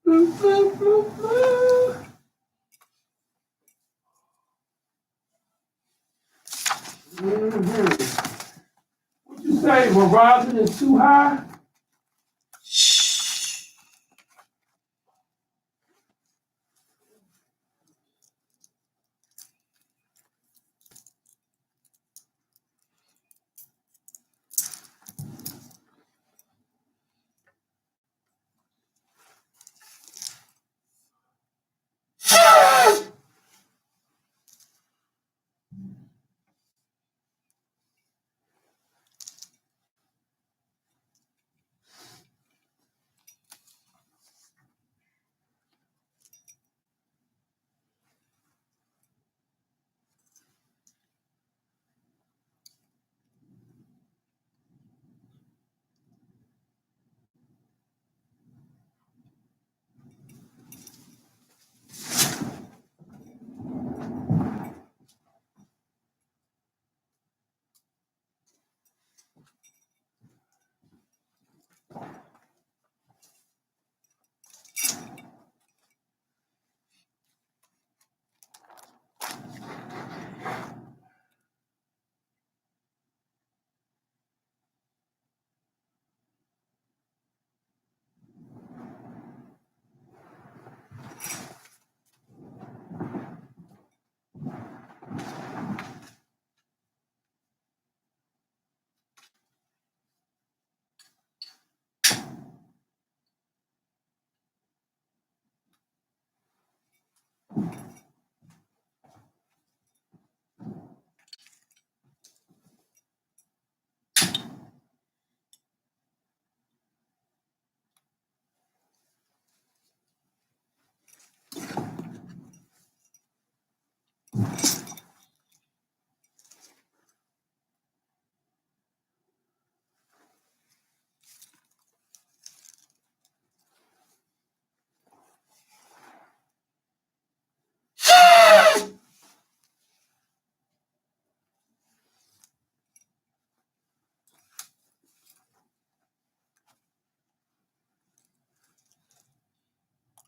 What you say? Verizon is too high?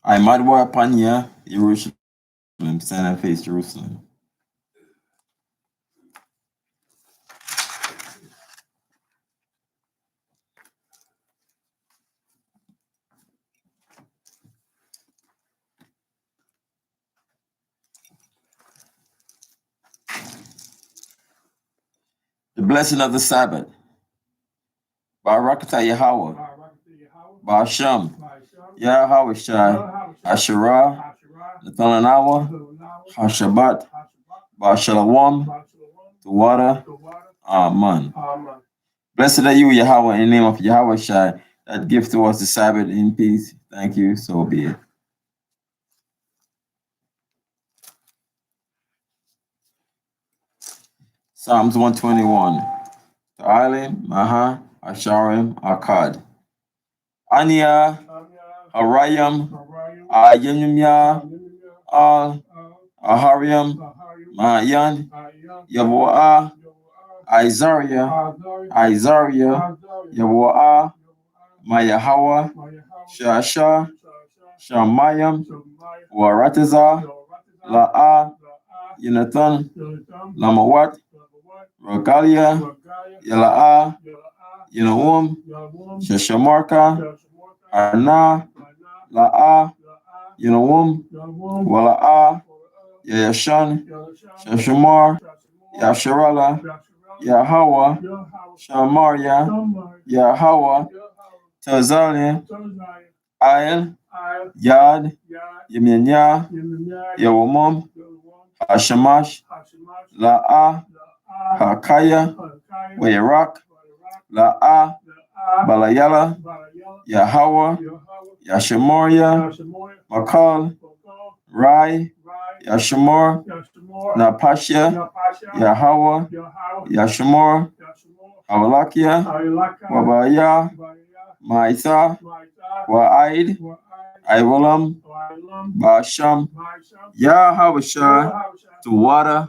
I might war upon you, Jerusalem, stand and face Jerusalem. The blessing of the Sabbath. Barakatah Yahweh. Ba'asham. Yahweh Shai. Asherah. Nathanawa. Hashabat. Ba'shalawam. Tawada. Amen. Blessed are you, Yahweh, in the name of Yahweh Shai, that give to us the Sabbath in peace. Thank you, so be it. Psalms 121. Ta'alim, Maha, Asharim, Akkad. Ania, Arayam, Ayimya, Al, Ahariam, Mayan, Yavoah, Isaiah, Yavoah, Mayahawa, Shasha, Shamayam, Warataza, La'a, Yonathan, Lamawat, Rogalia, Yala'a, Yanawum, Shashamarka, Arna, La'a, Yanawum, Wala'a, Yayashan, Shashamar, Yasharala, Yahawa, Shamaria, Yahawa, Tazalia, Ayel, Yad, Yeminya, Yawamum, Hashamash, La'a, Hakaya, Wayrak, La'a, Balayala, Yahawa, Yashamoria, Makal, Rai, Yashamor, Napashia, Yahawa, Yashamor, Hawalakia, Wabaya, Maitha, Wa'aid, Iwalam, Basham, Yahabasha, Tawada,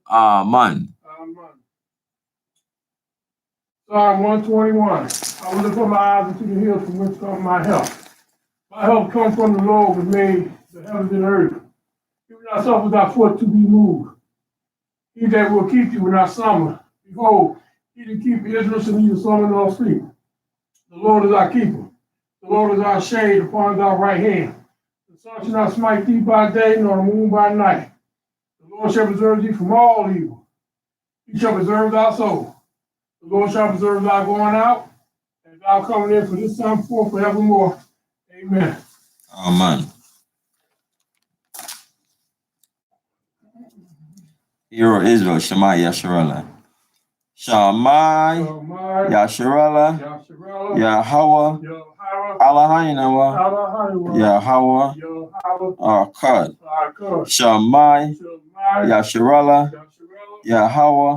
Aman. Psalm 121. I will lift up my eyes into the hills from which comes my help. Our help comes from the Lord who made the heavens and earth. He will not suffer thy foot to be moved. He that will keep you will not slumber. Behold, he that keep Israel shall neither slumber nor sleep. The Lord is our keeper. The Lord is our shade upon thy right hand. The sun shall not smite thee by day, nor the moon by night. The Lord shall preserve thee from all evil. He shall preserve thy soul. The Lord shall preserve thy going out, and thou coming in for this time forth forevermore. Amen. Amen. Hear, O Israel, Shema Yasharallah. Shamai Yasharallah Yahweh Eloheinu Yahweh Akkad. Shamai Yasharallah Yahweh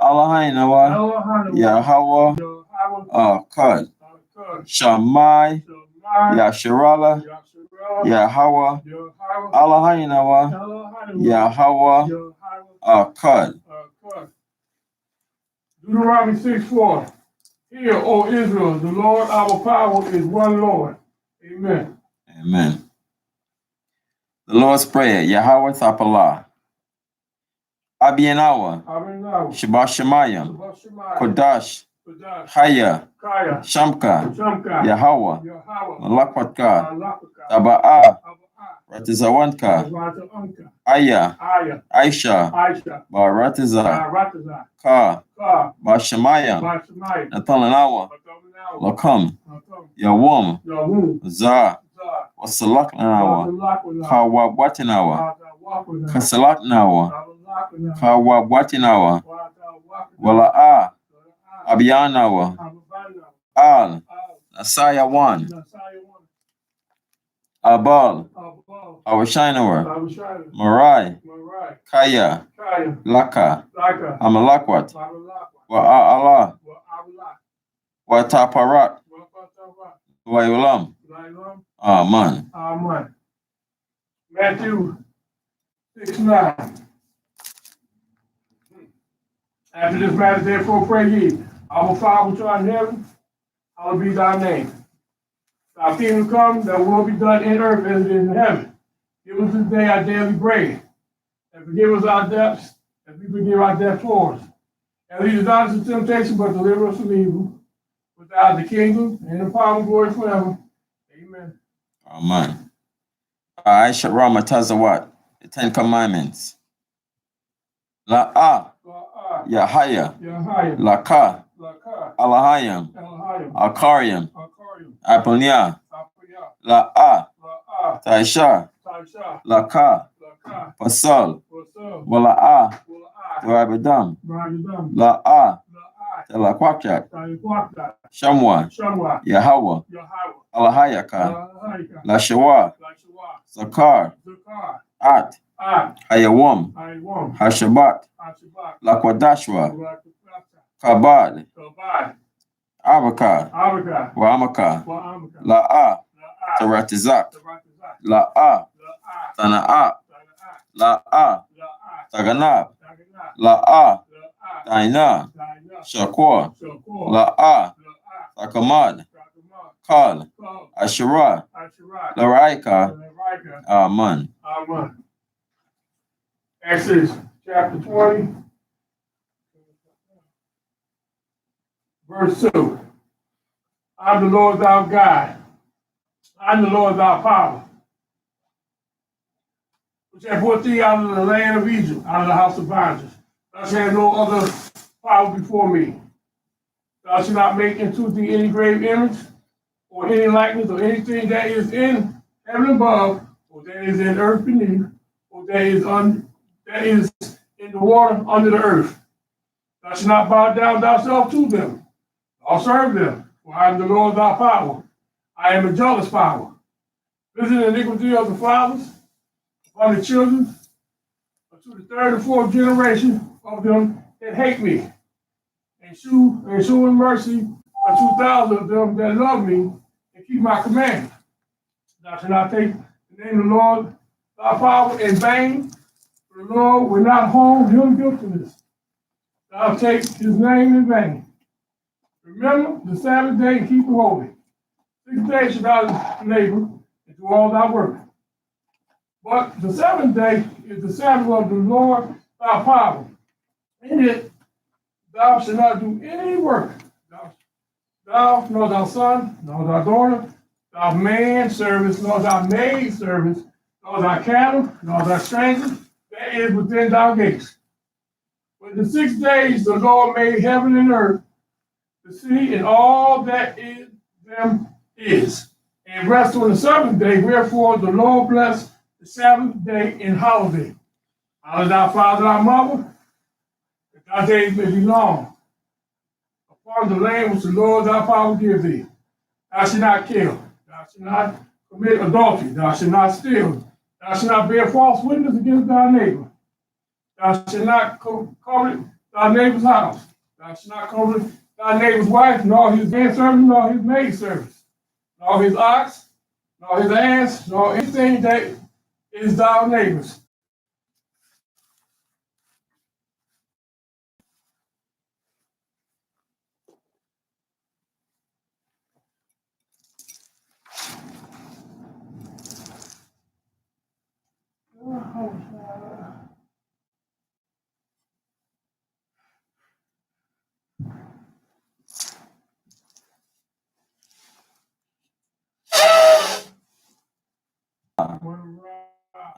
Eloheinu Yahweh Akkad. Shamai Yasharallah Yahweh Eloheinu Yahweh Akkad. Deuteronomy 6:4. Hear, O Israel, the Lord our power is one Lord. Amen. Amen. The Lord's Prayer, Yahweh Thapalah. Abienawa, Shabbat Shemayim, Kodash, Chaya, Shamka, Yahweh, Malakwatka, Taba'a, Ratizawanka, Aya, Aisha, Baratiza, Ka, Bashamayim, Natalanawa, Lakam, Yawum, Za, Wasalaknawa, Kawabwatinawa, Kasalaknawa, Kawabwatinawa, Wala'a, Abiyanawa, Al, Nasaya 1, Abal, Awashinawa, Marai, Kaya, Laka, Amalakwat, Wa'ala, Wataparat, Wailam. Amen. Amen. Matthew 6:9. After this matter, therefore, pray ye, Our Father which art in heaven, hallowed be thy name. Thy kingdom come, thy will be done in earth as it is in heaven. Give us this day our daily bread, and forgive us our debts, as we forgive our debtors. And lead us not into temptation, but deliver us from evil. For thine is the kingdom, and the power and glory forever. Amen. Amen. Aisha Rama Tazawat, the Ten Commandments. La'a, Yahaya, Laka, Alahayam, Akariam, Aponia, La'a, Taisha, Laka, Pasal, Wala'a, Rabadam, La'a, Talakwakyak, Shamwa, Yahweh, Alahayaka, Lashawa, Zakar, At, Hayawam, Hashabat, Lakwadashwa, Kabad, Abaka, Wamaka, La'a, Taratizak, La'a, Tana'a, La'a, Taganab, La'a, Taina, Shakwa, La'a, Takamad, Kal, Ashura, Laraika, Amen. Amen. Exodus chapter 20, verse 2. I'm the Lord thy God. I'm the Lord thy power, which have brought thee out of the land of Egypt, out of the house of bondage. Thou shalt have no other power before me. Thou shalt not make into thee any graven image, or any likeness, or anything that is in heaven above, or that is in earth beneath, or that is in the water under the earth. Thou shalt not bow down thyself to them, or serve them, for I am the Lord thy power. I am a jealous power. Visit the iniquity of the fathers upon the children, to the third and fourth generation of them that hate me, and shew in mercy unto 2,000 of them that love me and keep my commandments. Thou shalt not take the name of the Lord thy power in vain, for the Lord will not hold him guiltless. Thou take his name in vain. Remember the Sabbath day and keep it holy. 6 days shall thou labor do all thy work. But the seventh day is the Sabbath of the Lord thy power. In it thou shalt not do any work. Thou, nor thy son, nor thy daughter, thy man servants, nor thy maid servants, nor thy cattle, nor thy stranger that is within thy gates. But in the 6 days the Lord made heaven and earth, the sea, and all that in them is. And rest on the seventh day, wherefore the Lord blessed the Sabbath day and holiday. Honor thy father, thy mother, that thy days may be long upon the land which the Lord thy power give thee. Thou shalt not kill. Thou shalt not commit adultery. Thou shalt not steal. Thou shalt not bear false witness against thy neighbor. Thou shalt not covet thy neighbor's house. Thou shalt not covet thy neighbor's wife, nor his manservant, nor his maidservant, nor his ox, nor his ass, nor anything that is thy neighbor's.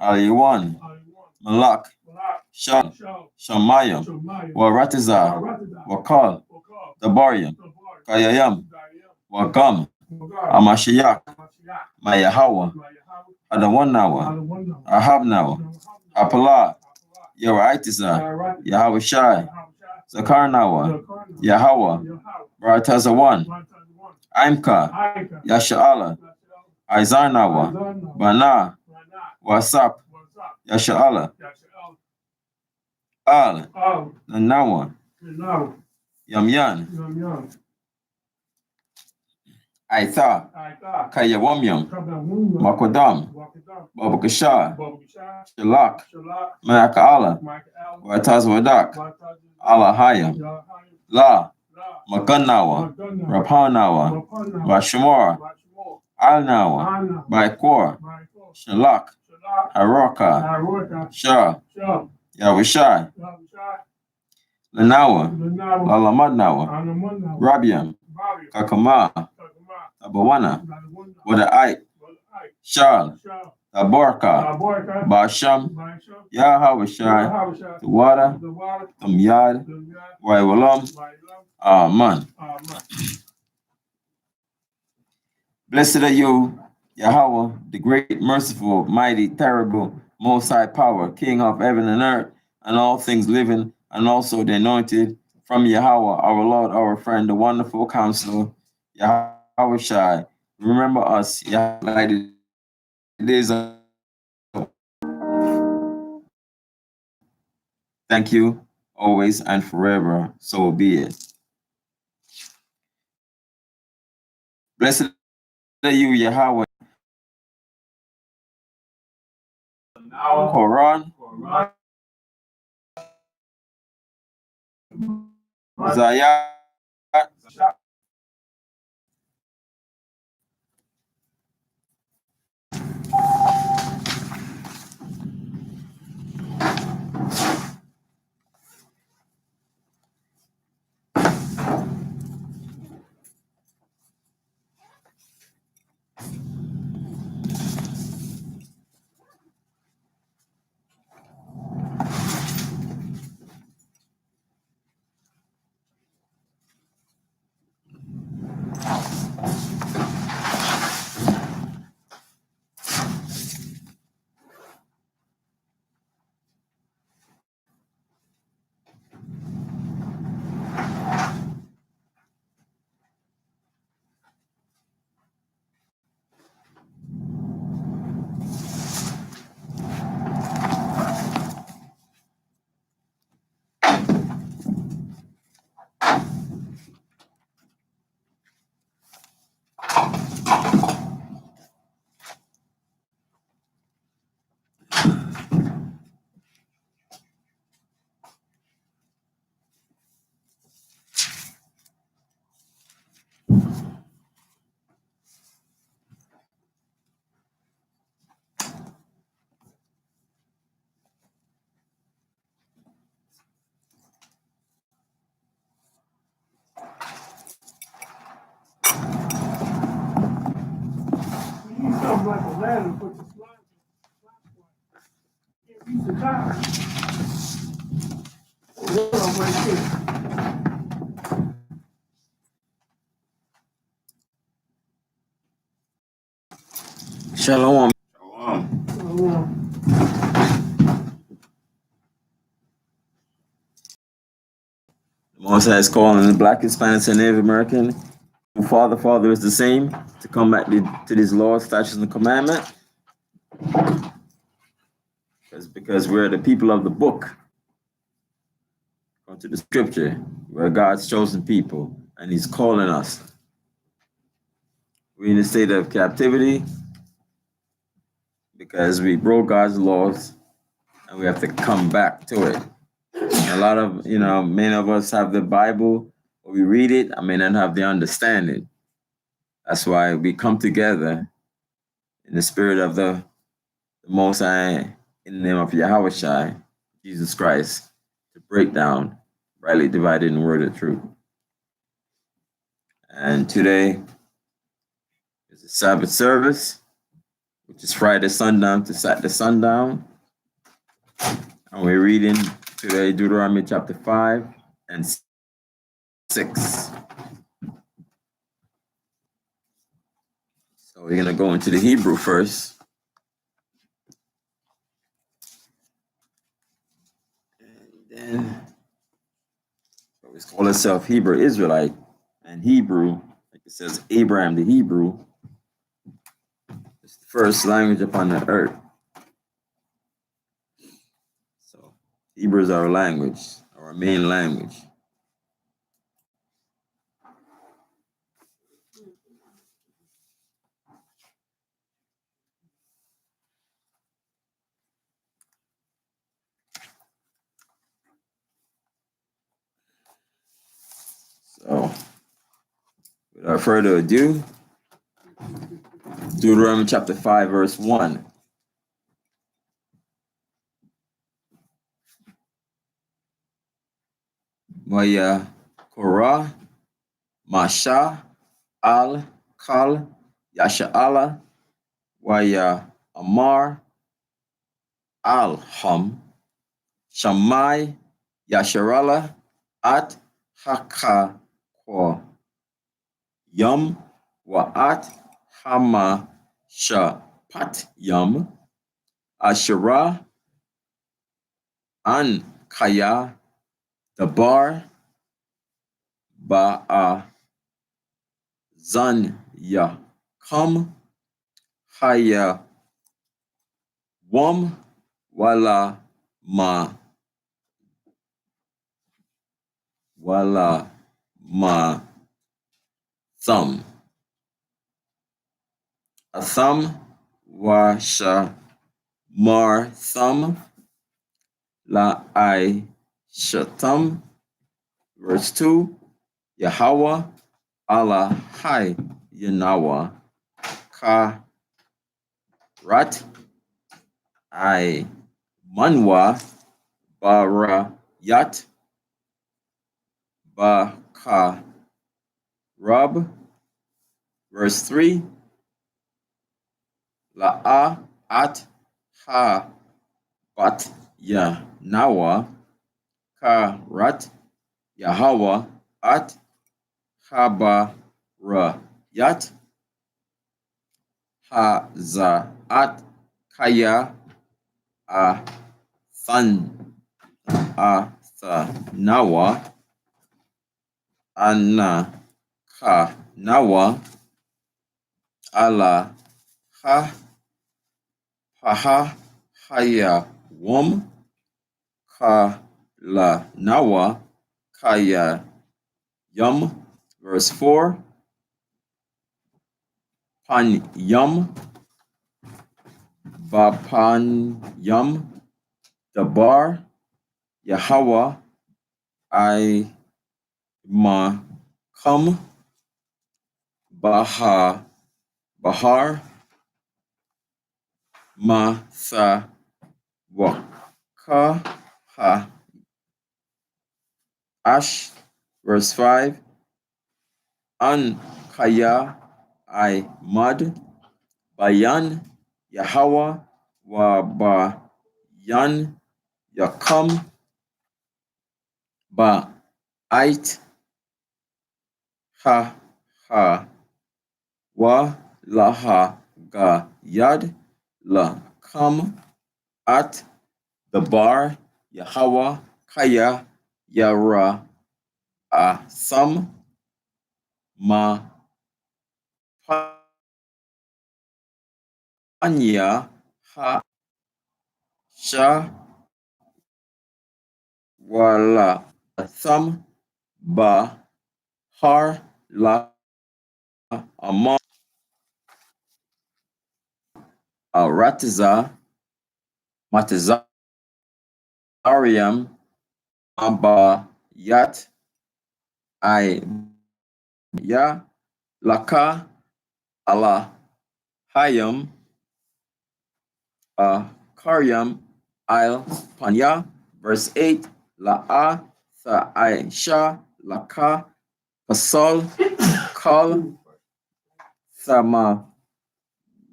Aliwan, Malak, Shal, Shamayam, Waratizah, Wakal, Dabariam, Kayayam, Wakam, Amashiach, Mayahawa, Adawanawa, Ahabnawa, Apalah, Yeraitizah, Yahawashai, Zakarnawa, Yahawa, Baratazawan, Aimka, Yasha'ala, Izarnawa, Bana, Wasap, Yasha'ala, Al, Nanawa, Yamyan, Aitha, Kayawamyam, Makodam, Babakashah, Shalak, Maakala, Watazwadak, Alahayam, La, Makanawa, Rapanawa, Bashimora, Alnawa, Baikor, Shalak, Haraka, Shah, Yawishai, Lanawa, Lalamadnawa, Rabiam, Kakama, Abawana, Wada'ai, Shal, Abarka, Basham, Yahawashai, Tawada, Tamyad, Waiwalam, Aman. Blessed are you, Yahweh, the great, merciful, mighty, terrible, most high power, King of heaven and earth, and all things living, and also the anointed from Yahweh, our Lord, our friend, the wonderful counselor, Yahweh Shai. Remember us, Yahweh, like the days of. Thank you, always and forever. So be it. Blessed are you, Yahweh. Quran, Zayat, like a ladder, but the slide can't reach the top. Hold on right here. Shalom. Shalom. Most High is calling the Black, Hispanic, and Native American. Father is the same to come back to these laws, statutes, and commandment. Because we're the people of the book. Come to the scripture, we're God's chosen people, and He's calling us. We're in a state of captivity because we broke God's laws, and we have to come back to it. A lot of, many of us have the Bible, but we read it, I may not have the understanding. That's why we come together in the spirit of the Most High, in the name of Yahweh Jesus Christ, to break down rightly divided the word of truth. And today is the Sabbath service, which is Friday sundown to Saturday sundown. And we're reading today Deuteronomy chapter 5 and 6. So we're going to go into the Hebrew first. And then we call ourselves Hebrew Israelite. And Hebrew, like it says, Abraham the Hebrew, is the first language upon the earth. So Hebrew is our language, our main language. So, without further ado, Deuteronomy chapter 5, verse 1. Maya Korah, Masha, Al, Kal, Yasha'ala, Waya Amar, Al Ham, Shammai, Yasharala, At Haka Kwa, Yum, Wa'at Hama Shapat Yum, Asherah, An Kaya, Dabar, Ba'a, Zan Ya, Kam, Haya, Wam, Wala Ma Thumb. A thumb Washa Mar Thumb La I Shatham. Verse 2. Yahweh Allah Hai Yanawa Ka Rat I Manwa Bara Yat Ba Ka Rab. Verse 3. La'a At Ha Bat Ya Nawa Ka Rat Yahweh At Haba Ra Yat Ha Za At Kaya A Than A Tha Nawa Anna Ka Nawa Ala Ha Paha Haya Wom Ka La Nawa Kaya Yum. Verse 4. Pan Yum Bapan Yum Dabar Yahweh I Ma Kum Bahar Ma Tha Waka Ha Ash. Verse 5. An Kaya I Mud Bayan Yahweh wa Bayan Yakam Ba Ait Ha Ha wa Laha Ga Yad La Kam At the Bar Yahweh Kaya Yara Sam Ma Panya Ha Sha Wala Sam Ba Har La Amar Ratiza Matazariam Aba Yat I Ya Laka Allah Hayam Karyam Al Panya, verse 8, La'a Sa Aisha Laka Pasal Kal Sama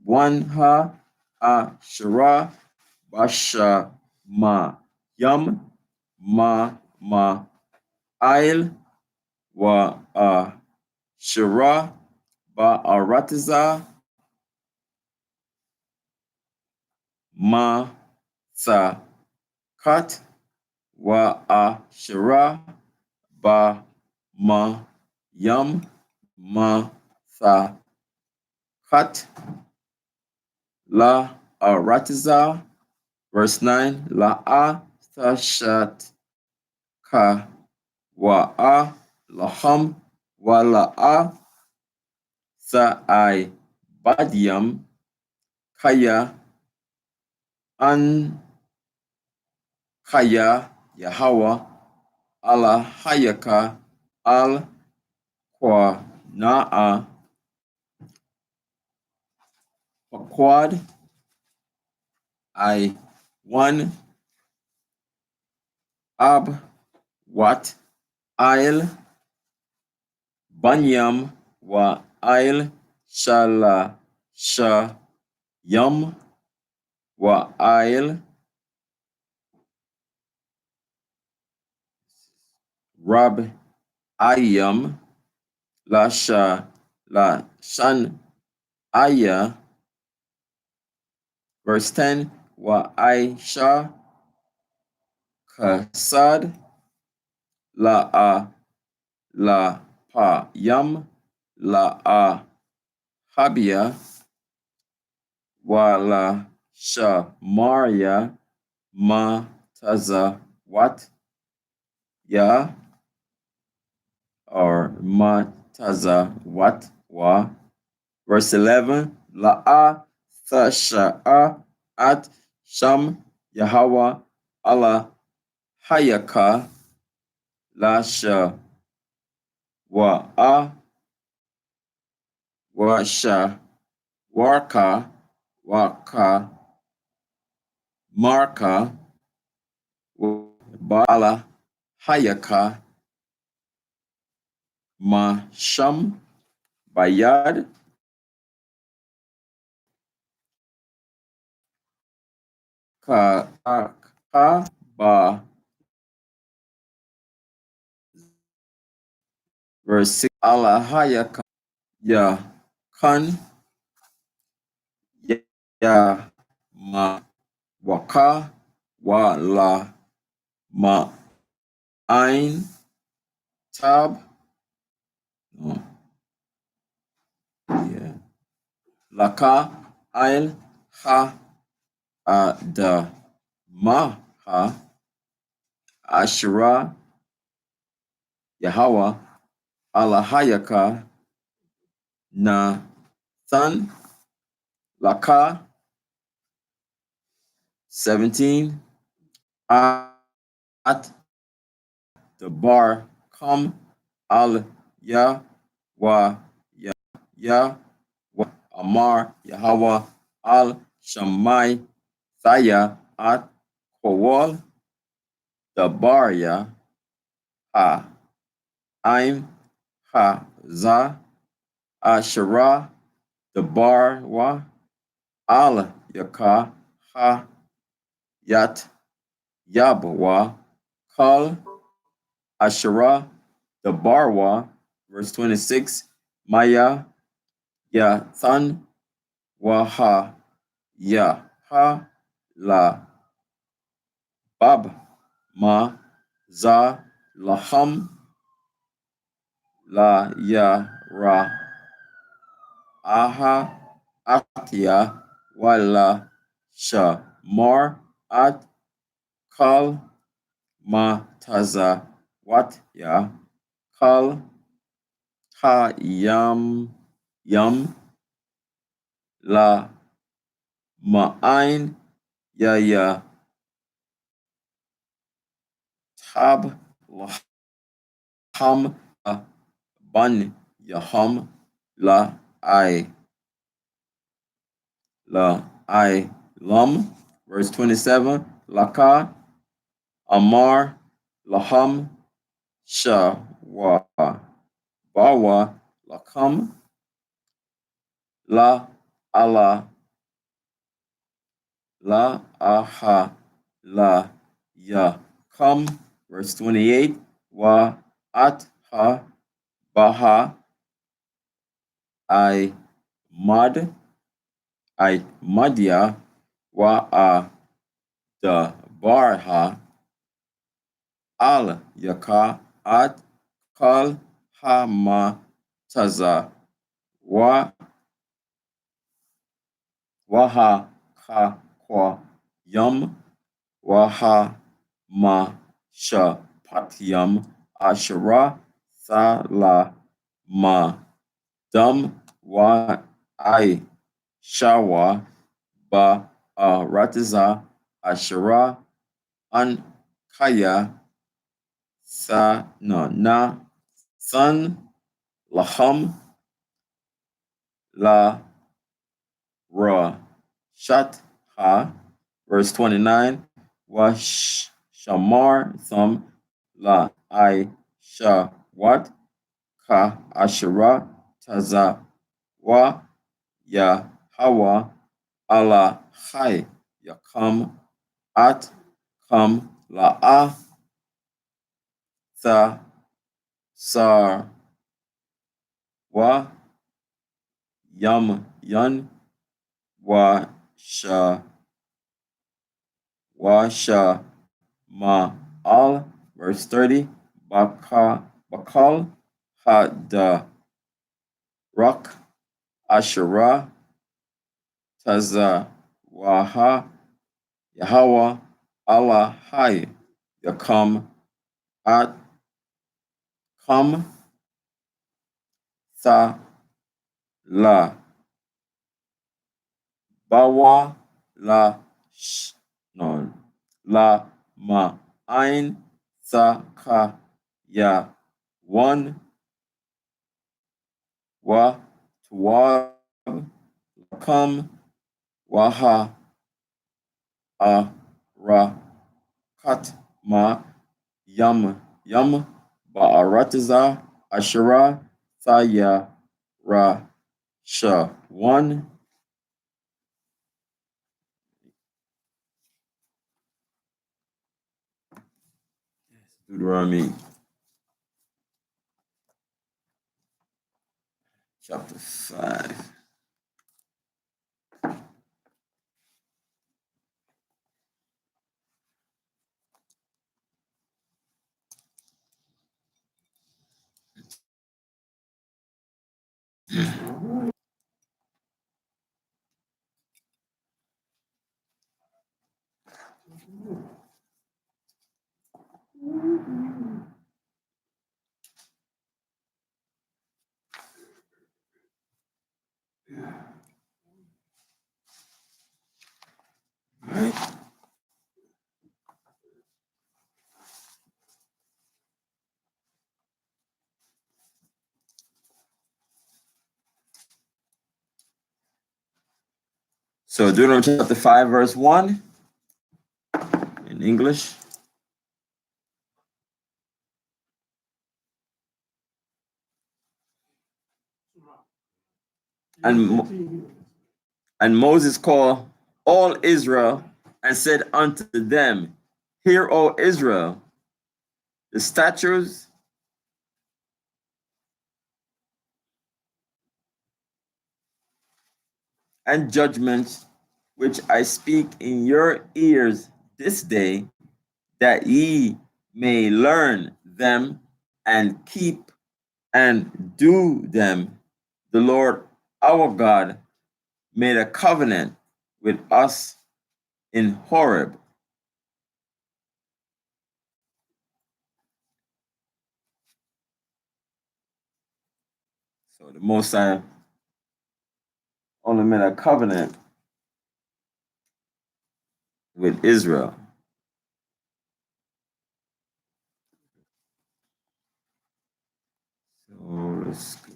Wanha Ashara Basha Ma Yam Ma Ail Wa Shara Ba Aratiza Ma Sa Kat Wa Shara Ba Ma Yam Ma Sa Kat La Aratiza, verse 9, La Tashat Ka Wa Laham Wa Sa Badiam Kaya An Kaya Yahweh Allah Hayaka Al Kwa Na'a Pakwad One Ab Wat Ail Banyam Wa Ail Shala Sha Yam Wa Ail Rab Ayam La Shan Aya, verse 10, Wa Aisha Kasad La Pa Yam La Habia Wa Maria Ma Taza Wat Ya or Ma Taza Wat Wa, verse 11, La Tasha'a At Sham Yahweh Allah Hayaka La Wa Washa Warka Waka Marka Bala Hayaka Masham Bayad Ka Ba, verse 6, Allah Hayaka Ya Kan Ya Ma Waka Wa Ma Ain Tab, no, yeah, Laka Ail Ha Da Ma Ha Ashra Yahweh Allah Hayaka Na Than Laka, 17, At the Bar Kam Al Ya Wa Ya Wa Amar Yahweh Al Shammai Thaya At Kowal the Barya Ha Aim Ha Za Ashara the Barwa Al Yaka Ha Yat Yabwa Kal Asherah the Barwa, verse 26, Maya Yathan Waha Yaha La Bab Ma Za Laham La Ya Ra Aha Atya Wala Sha Mar At Kal Ma Taza Wat Ya Kal Ha Yam La Ma'ain Ya Tab Laham Ban Yaham La I Lam, verse 27, Laka Amar Laham Sha Wa Bawa Lakam La Allah La Aha La Ya Kam, verse 28, Wa At Ha Baha I Madya Wa Da Barha Al Yaka At Kal Hama Taza Wa Waha Ka Kwa Yum Waha Ma Sha Patyam Ashara Thala Ma Dum Wa I Shawa Ba Ratiza Ashara An Kaya Na San Laham La Ra Shat Ha, verse 29, Wa Shamar Thum La I Sha Wat Ka Ashara Taza Wa Ya Hawa Allah Hai Yakam At Kam La Tha Sar Wa Yam Yun Wa Sha Ma Al, verse 30, Bakal Ha Da Rak Asherah Taza Waha Yahweh Allah Hai Yakam At Kam Tha La Bawa La no La Ma Ain Tha Ka Ya One Wa Tuwab Kam Waha A Ra Kat Ma Yam Ba'aratiza Ashara Thaya Ra Sha One. Deuteronomy chapter 5. So Deuteronomy chapter 5, verse 1 in English. And And Moses called all Israel and said unto them, Hear, O Israel, the statutes and judgments which I speak in your ears this day, that ye may learn them and keep and do them. The Lord our God made a covenant with us in Horeb. So the Most High only made a covenant with Israel. So let's go.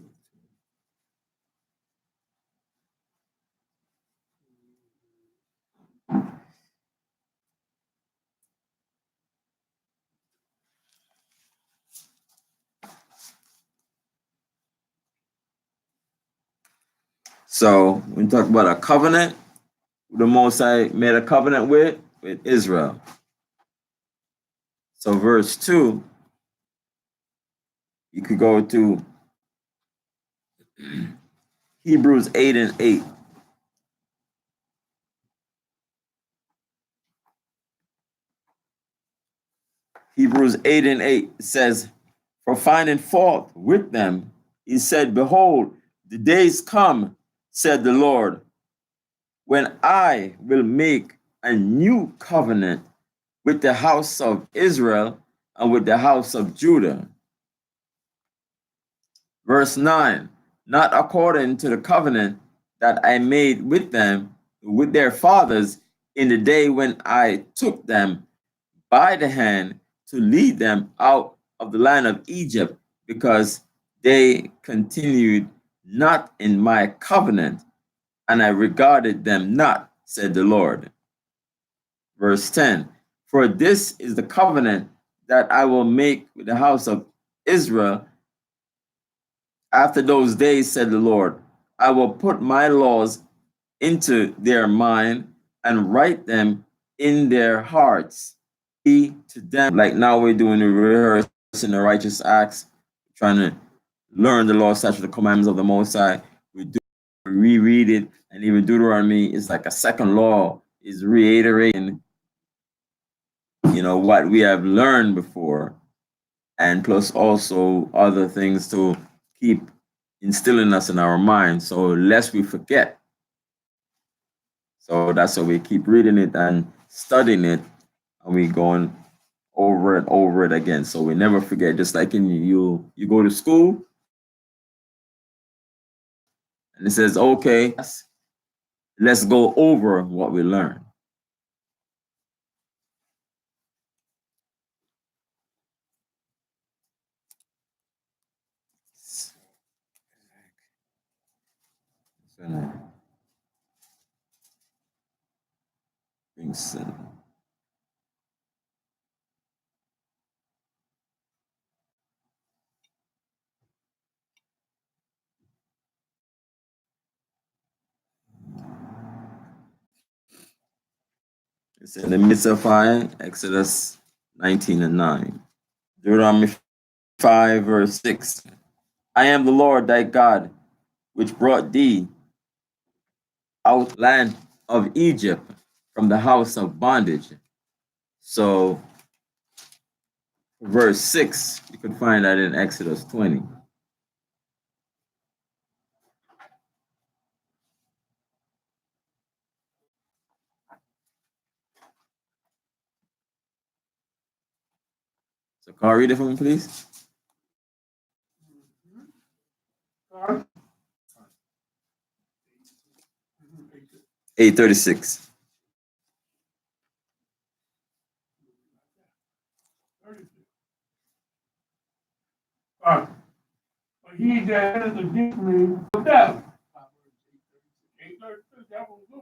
So when we talk about a covenant, the Most High made a covenant with Israel. So verse 2, you could go to Hebrews 8 and 8. Hebrews 8 and 8 says, For finding fault with them, he said, Behold, the days come, said the Lord, when I will make a new covenant with the house of Israel and with the house of Judah. Verse 9, not according to the covenant that I made with them, with their fathers, in the day when I took them by the hand to lead them out of the land of Egypt, because they continued not in my covenant, and I regarded them not, said the Lord. Verse 10, for this is the covenant that I will make with the house of Israel after those days, said the Lord. I will put my laws into their mind and write them in their hearts. Be to them, like now we're doing the rehearsing the righteous acts, trying to learn the law, statutes, the commandments of the Most High. We do reread it, and even Deuteronomy is like a second law, is reiterating, what we have learned before, and plus also other things to keep instilling us in our minds, so lest we forget. So that's why we keep reading it and studying it, and we going over and over it again, so we never forget. Just like in you go to school, and it says, okay, let's go over what we learned. It's in the midst of fire, Exodus 19 and 9. Deuteronomy 5, verse 6. I am the Lord thy God, which brought thee out land of Egypt from the house of bondage. So verse 6, you can find that in Exodus 20. So can I read it for me, please? 8:36. But he that is against me, the devil. 8:36, that was good.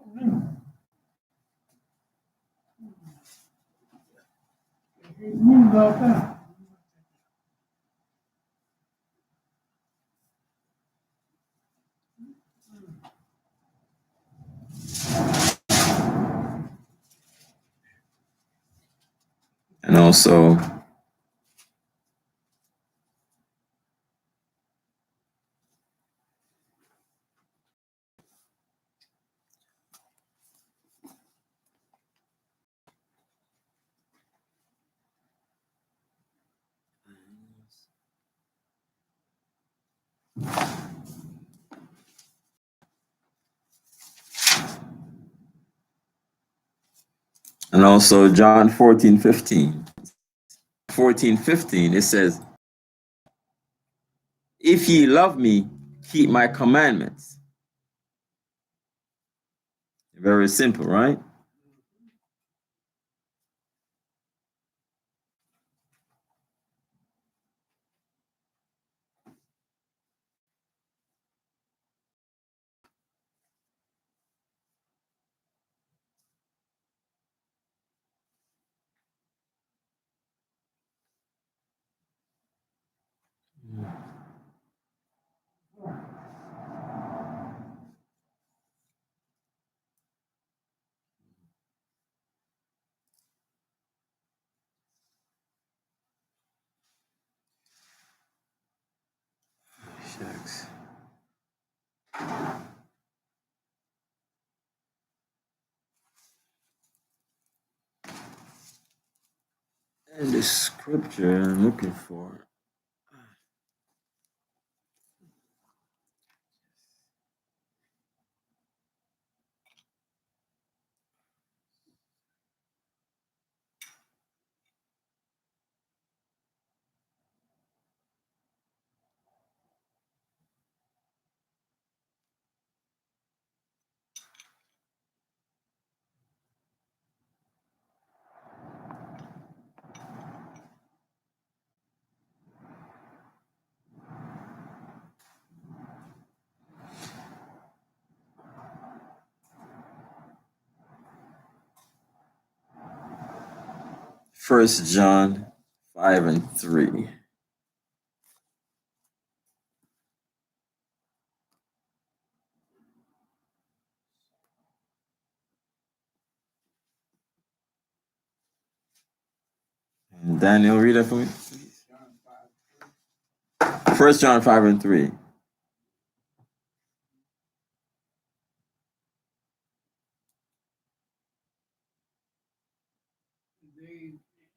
also John 14:15. 14:15, it says, if ye love me, keep my commandments. Very simple, right? Shucks. And the scripture I'm looking for. First John 5:3. And Daniel, read that for me. First John 5:3.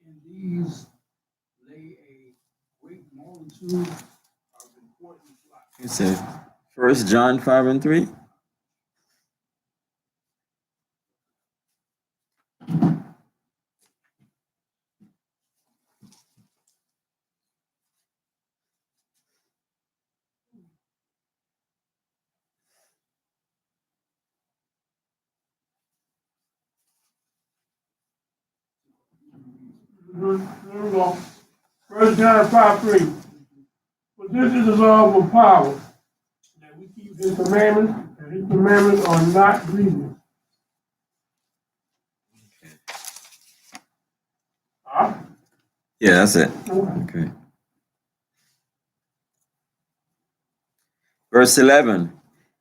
In these lay a great multitude of important flocks. It says First John 5:3. Here we go. First John 5:3. But this is the love of power, that we keep his commandments, and his commandments are not grievous. Huh? Yeah, that's it. Okay. Okay. Verse 11.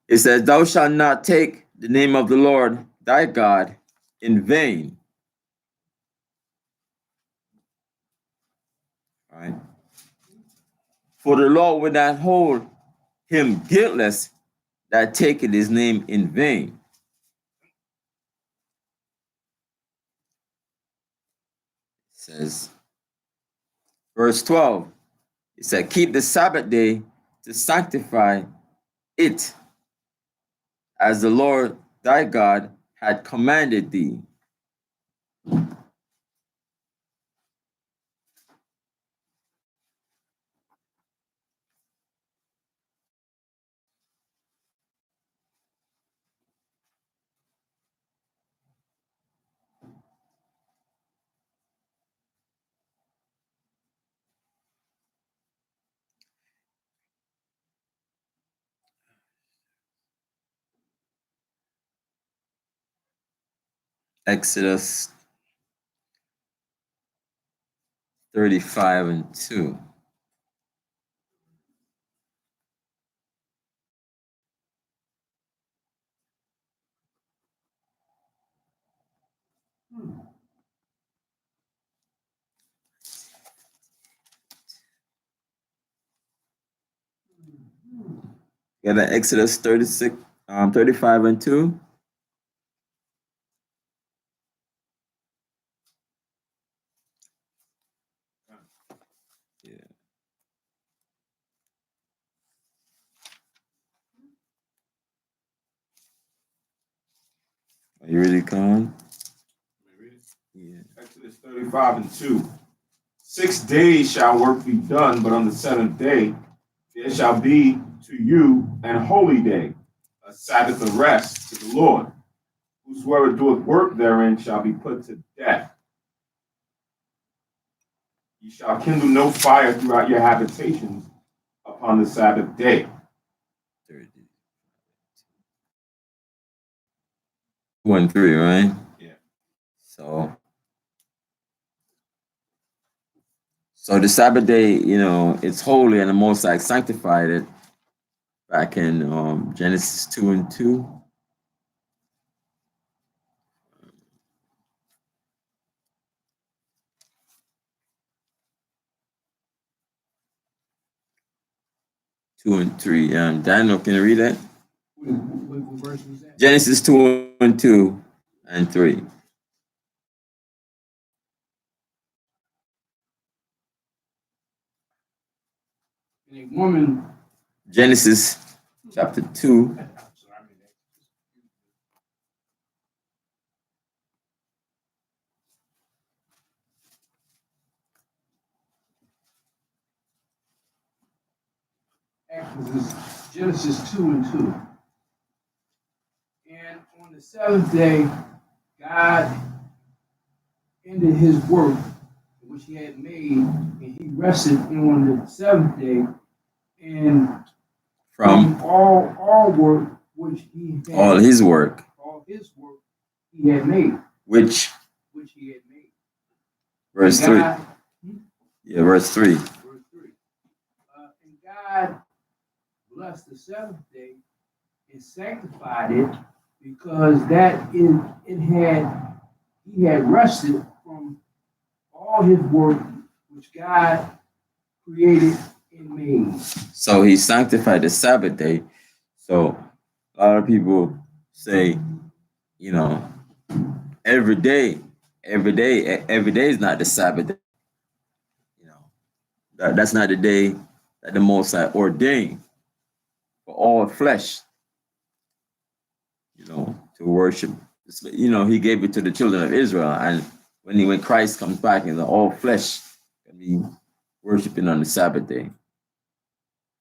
It says, thou shalt not take the name of the Lord thy God in vain. Right? For the Lord will not hold him guiltless that taketh his name in vain. It says, verse 12, it said, keep the Sabbath day to sanctify it, as the Lord thy God had commanded thee. Exodus 35:2. Got an Exodus 36, 35 and 2. Yeah. Are you ready, Con? Yeah. Exodus 35 and 2. 6 days shall work be done, but on the seventh day there shall be to you an holy day, a Sabbath of rest to the Lord. Whosoever doeth work therein shall be put to death. Ye shall kindle no fire throughout your habitations upon the Sabbath day. 2 and 3, right? Yeah. So the Sabbath day, it's holy, and the Most High sanctified it back in Genesis 2 and 2. Two and 3. Daniel, can you read that? What verse was that? Genesis 2 and 2 and 3. And a woman. Genesis chapter 2. Genesis 2 and 2. And on the seventh day, God ended his work which he had made, and he rested on the seventh day, and From all work which he had, all his work he had made, which he had made. Verse 3. Yeah, verse 3. Verse 3. And God blessed the seventh day and sanctified it, because that he had rested from all his work which God created and made. So he sanctified the Sabbath day. So a lot of people say, every day is not the Sabbath day. That's not the day that the Most High ordained for all flesh, to worship. He gave it to the children of Israel, and when Christ comes back, all flesh can be worshiping on the Sabbath day.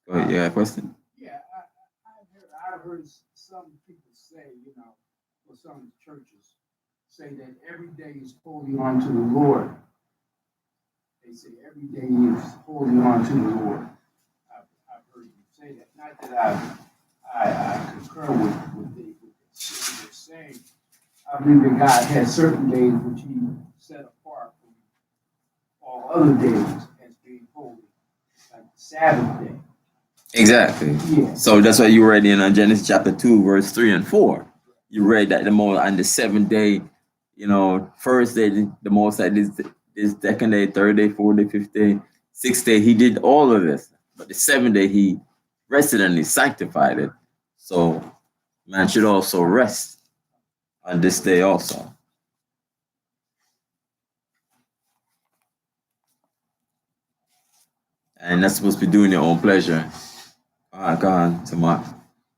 Go ahead, you got a question? Yeah, I've heard some people say, or some churches say that every day is holy unto the Lord. They say every day is holy unto the Lord. I've heard you say that. Not that I concur with what they're saying. I believe that God has certain days which he set apart from all other days as being holy, like the Sabbath day. Exactly. Yeah. So that's why you read in Genesis chapter 2, verse 3 and 4. You read that on the seventh day, first day, the Most High this second day, third day, fourth day, fifth day, sixth day, he did all of this. But the seventh day, he rested and he sanctified it. So man should also rest on this day also. And that's supposed to be doing your own pleasure. Go on, Tamar.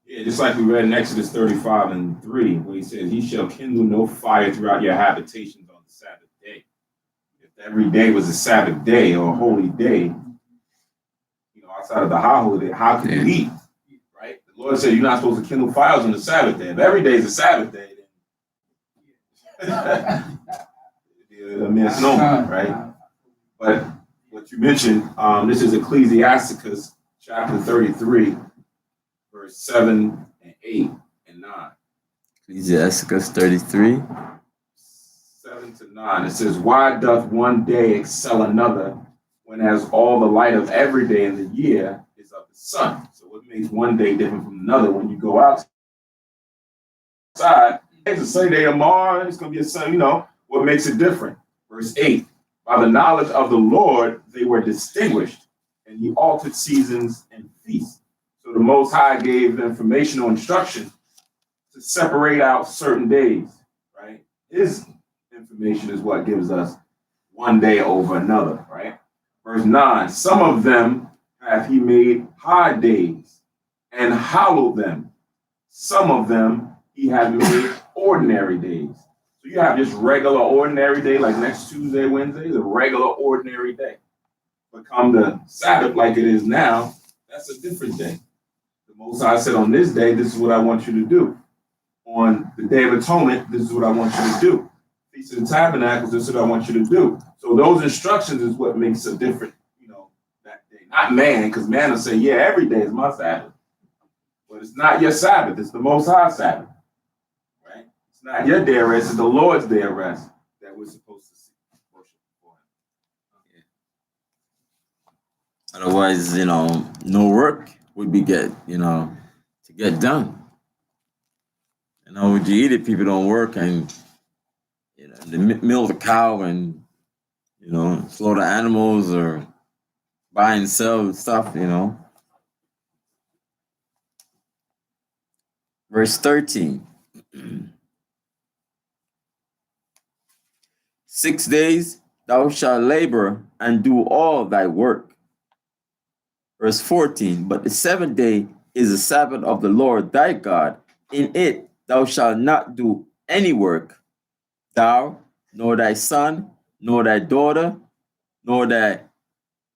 Yeah, just like we read in Exodus 35 and 3, where he says, "He shall kindle no fire throughout your habitations on the Sabbath day." If every day was a Sabbath day or a holy day, outside of the holiday, how could you eat? Right? The Lord said you're not supposed to kindle fires on the Sabbath day. If every day is a Sabbath day, then it's normal, right? But what you mentioned, this is Ecclesiasticus chapter 33, verse 7 and 8 and 9. Ecclesiasticus 33. 7 to 9. It says, "Why doth one day excel another, when as all the light of every day in the year is of the sun?" So what makes one day different from another? When you go outside, it's a sunny day tomorrow, it's going to be a sun, what makes it different? Verse 8, "By the knowledge of the Lord they were distinguished, and he altered seasons and feasts." So So the Most High gave informational instruction to separate out certain days, right? His information is what gives us one day over another, right? Verse 9, some of them hath he made high days and hallowed them. Some of them he hath made ordinary days. So you have just regular ordinary day, like next Tuesday, Wednesday, is a regular ordinary day. But come the Sabbath like it is now, that's a different day. The Most High said, on this day, this is what I want you to do. On the Day of Atonement, this is what I want you to do. Feast of the Tabernacles, this is what I want you to do. So those instructions is what makes a different, that day. Not man, because man will say, yeah, every day is my Sabbath. But it's not your Sabbath, it's the Most High Sabbath. Right? It's not your day of rest, it's the Lord's day of rest that we're supposed to see, worship for him. Yeah. Otherwise, no work would be to get done. Would you eat it? People don't work and milk the cow and slaughter animals or buy and sell stuff. Verse 13. 6 days thou shalt labor and do all thy work. Verse 14. But the seventh day is the Sabbath of the Lord thy God. In it thou shalt not do any work, thou, nor thy son, nor thy daughter, nor thy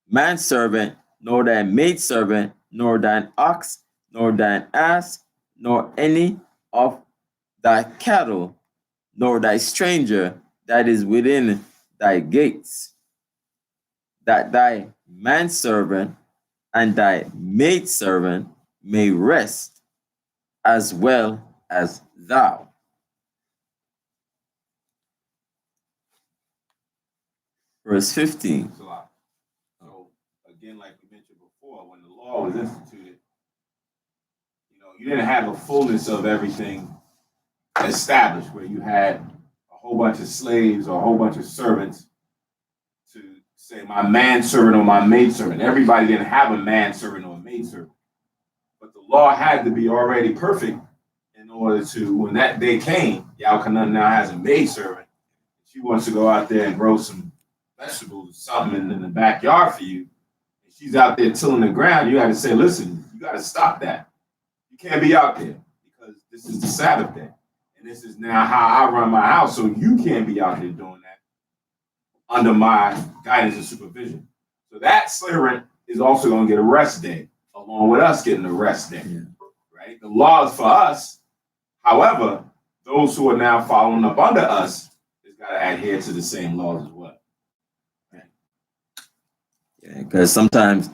manservant, nor thy maidservant, nor thine ox, nor thine ass, nor any of thy cattle, nor thy stranger that is within thy gates, that thy manservant and thy maidservant may rest, as well as thou. Verse 15. So again, like we mentioned before, when the law was instituted, you didn't have a fullness of everything established where you had a whole bunch of slaves or a whole bunch of servants to say my manservant or my maidservant. Everybody didn't have a manservant or a maidservant. But the law had to be already perfect in order to, when that day came, Yahweh now has a maidservant. She wants to go out there and grow some vegetables or something in the backyard for you. And she's out there tilling the ground. You got to say, listen, you got to stop that. You can't be out there because this is the Sabbath day. And this is now how I run my house. So you can't be out here doing that under my guidance and supervision. So that servant is also going to get a rest day along with us getting a rest day. Yeah. Right? The law is for us. However, those who are now following up under us has got to adhere to the same laws as well. Yeah, because sometimes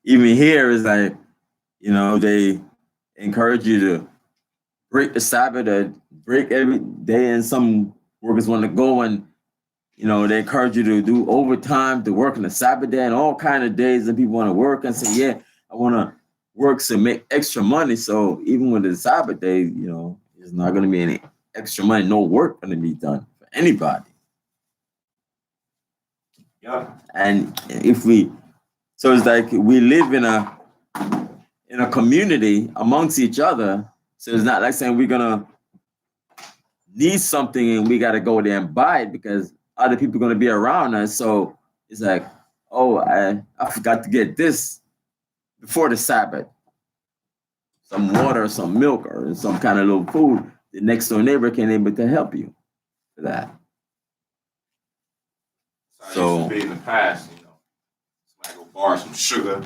even here is like, they encourage you to break the Sabbath or break every day, and some workers want to go and they encourage you to do overtime to work on the Sabbath day and all kind of days, and people want to work and say, yeah, I want to work to make extra money. So even with the Sabbath day, there's not going to be any extra money, no work going to be done for anybody. Yeah. And so it's like we live in a community amongst each other. So it's not like saying we're gonna need something and we gotta go there and buy it because other people are gonna be around us. So it's like, oh, I forgot to get this before the Sabbath. Some water, some milk, or some kind of little food. The next door neighbor can able to help you for that. So used to be in the past, somebody go borrow some sugar,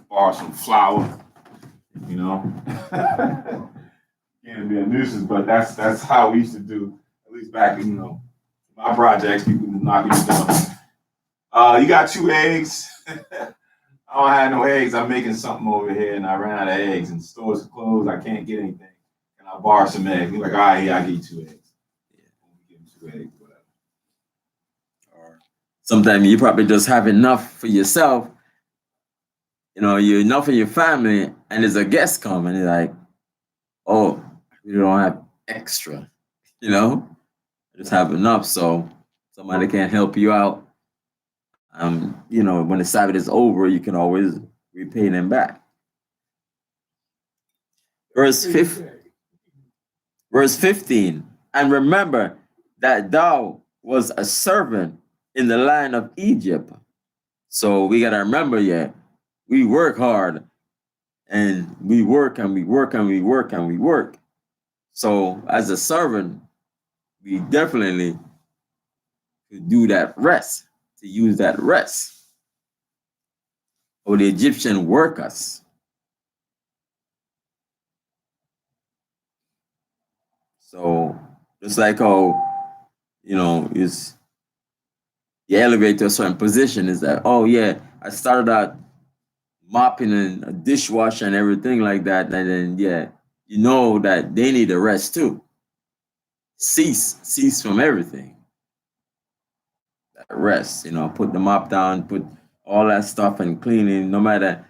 borrow some flour, Can't be a nuisance, but that's how we used to do, at least back in, my projects, people knocking you down. You got 2 eggs. I don't have no eggs. I'm making something over here and I ran out of eggs and stores are closed. I can't get anything. And I borrow some eggs. He's like, all right, here, I get you 2 eggs. Give him 2 eggs, whatever. Or sometimes you probably just have enough for yourself. You're enough for your family, and there's a guest coming. You're like, oh, we don't have extra, I just have enough. So somebody can help you out. When the Sabbath is over, you can always repay them back. Verse 15. And remember that thou was a servant in the land of Egypt. So we got to remember, we work hard and we work and we work and we work and we work. So as a servant, we definitely could do that rest, to use that rest. Or the Egyptian work us. So just like how, is you elevate to a certain position, is that, oh yeah, I started out mopping and a dishwasher and everything like that, and then you know that they need a rest too. Cease from everything. That rest, put the mop down, put all that stuff and cleaning, no matter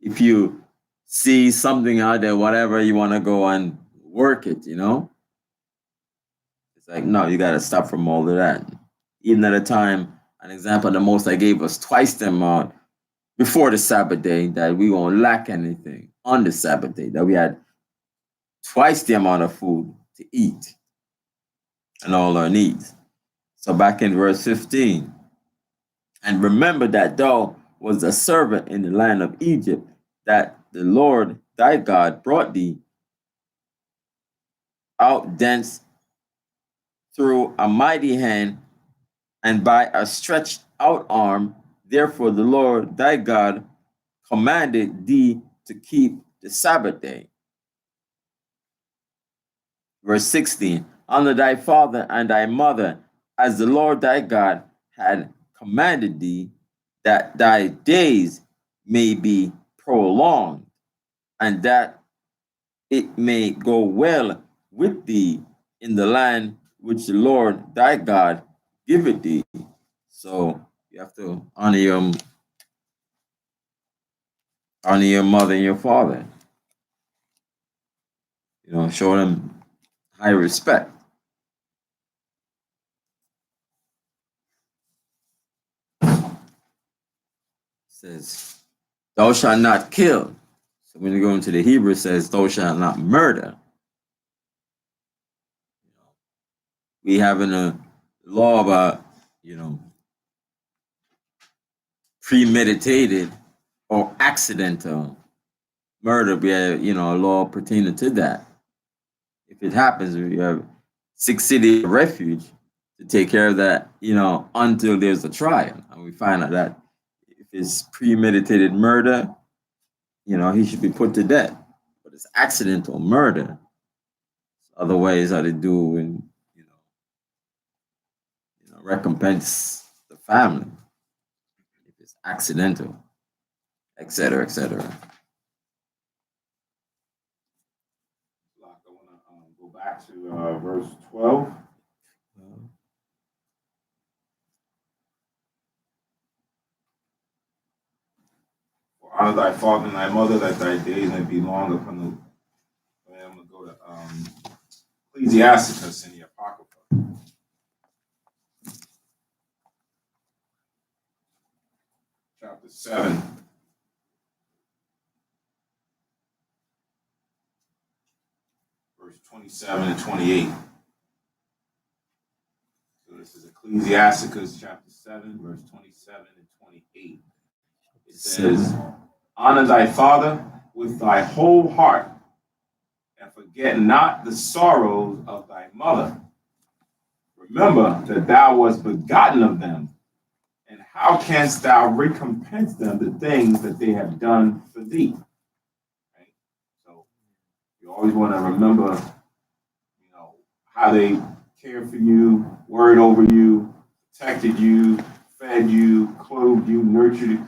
if you see something out there, whatever, you want to go and work it, It's like, no, you got to stop from all of that. Even at a time, an example, the most I gave us twice the amount before the Sabbath day, that we won't lack anything on the Sabbath day, that we had twice the amount of food to eat and all our needs. So back in verse 15, and remember that thou was a servant in the land of Egypt, that the Lord thy God brought thee out thence through a mighty hand and by a stretched out arm. Therefore the Lord thy God commanded thee to keep the Sabbath day. Verse 16, honor thy father and thy mother, as the Lord thy God had commanded thee, that thy days may be prolonged, and that it may go well with thee in the land which the Lord thy God giveth thee. So you have to honor your mother and your father. Show them high respect. Says, thou shalt not kill. So when you go into the Hebrew, it says, thou shalt not murder. We have in a law about, premeditated or accidental murder. We have, a law pertaining to that. If it happens, we have 6 cities of refuge to take care of that, until there's a trial. And we find out that if it's premeditated murder, he should be put to death. But it's accidental murder. Other ways how to do and recompense the family if it's accidental, etc., etc. I want to go back to verse 12. Honor thy father and thy mother, that thy days may be long upon the. I'm going to go to Ecclesiasticus in the Apocrypha. Chapter 7. Verse 27 and 28. So this is Ecclesiasticus chapter 7, verse 27 and 28. It says, honor thy father with thy whole heart, and forget not the sorrows of thy mother. Remember that thou wast begotten of them, and how canst thou recompense them the things that they have done for thee? Right? So you always want to remember, how they cared for you, worried over you, protected you, fed you, clothed you, nurtured you.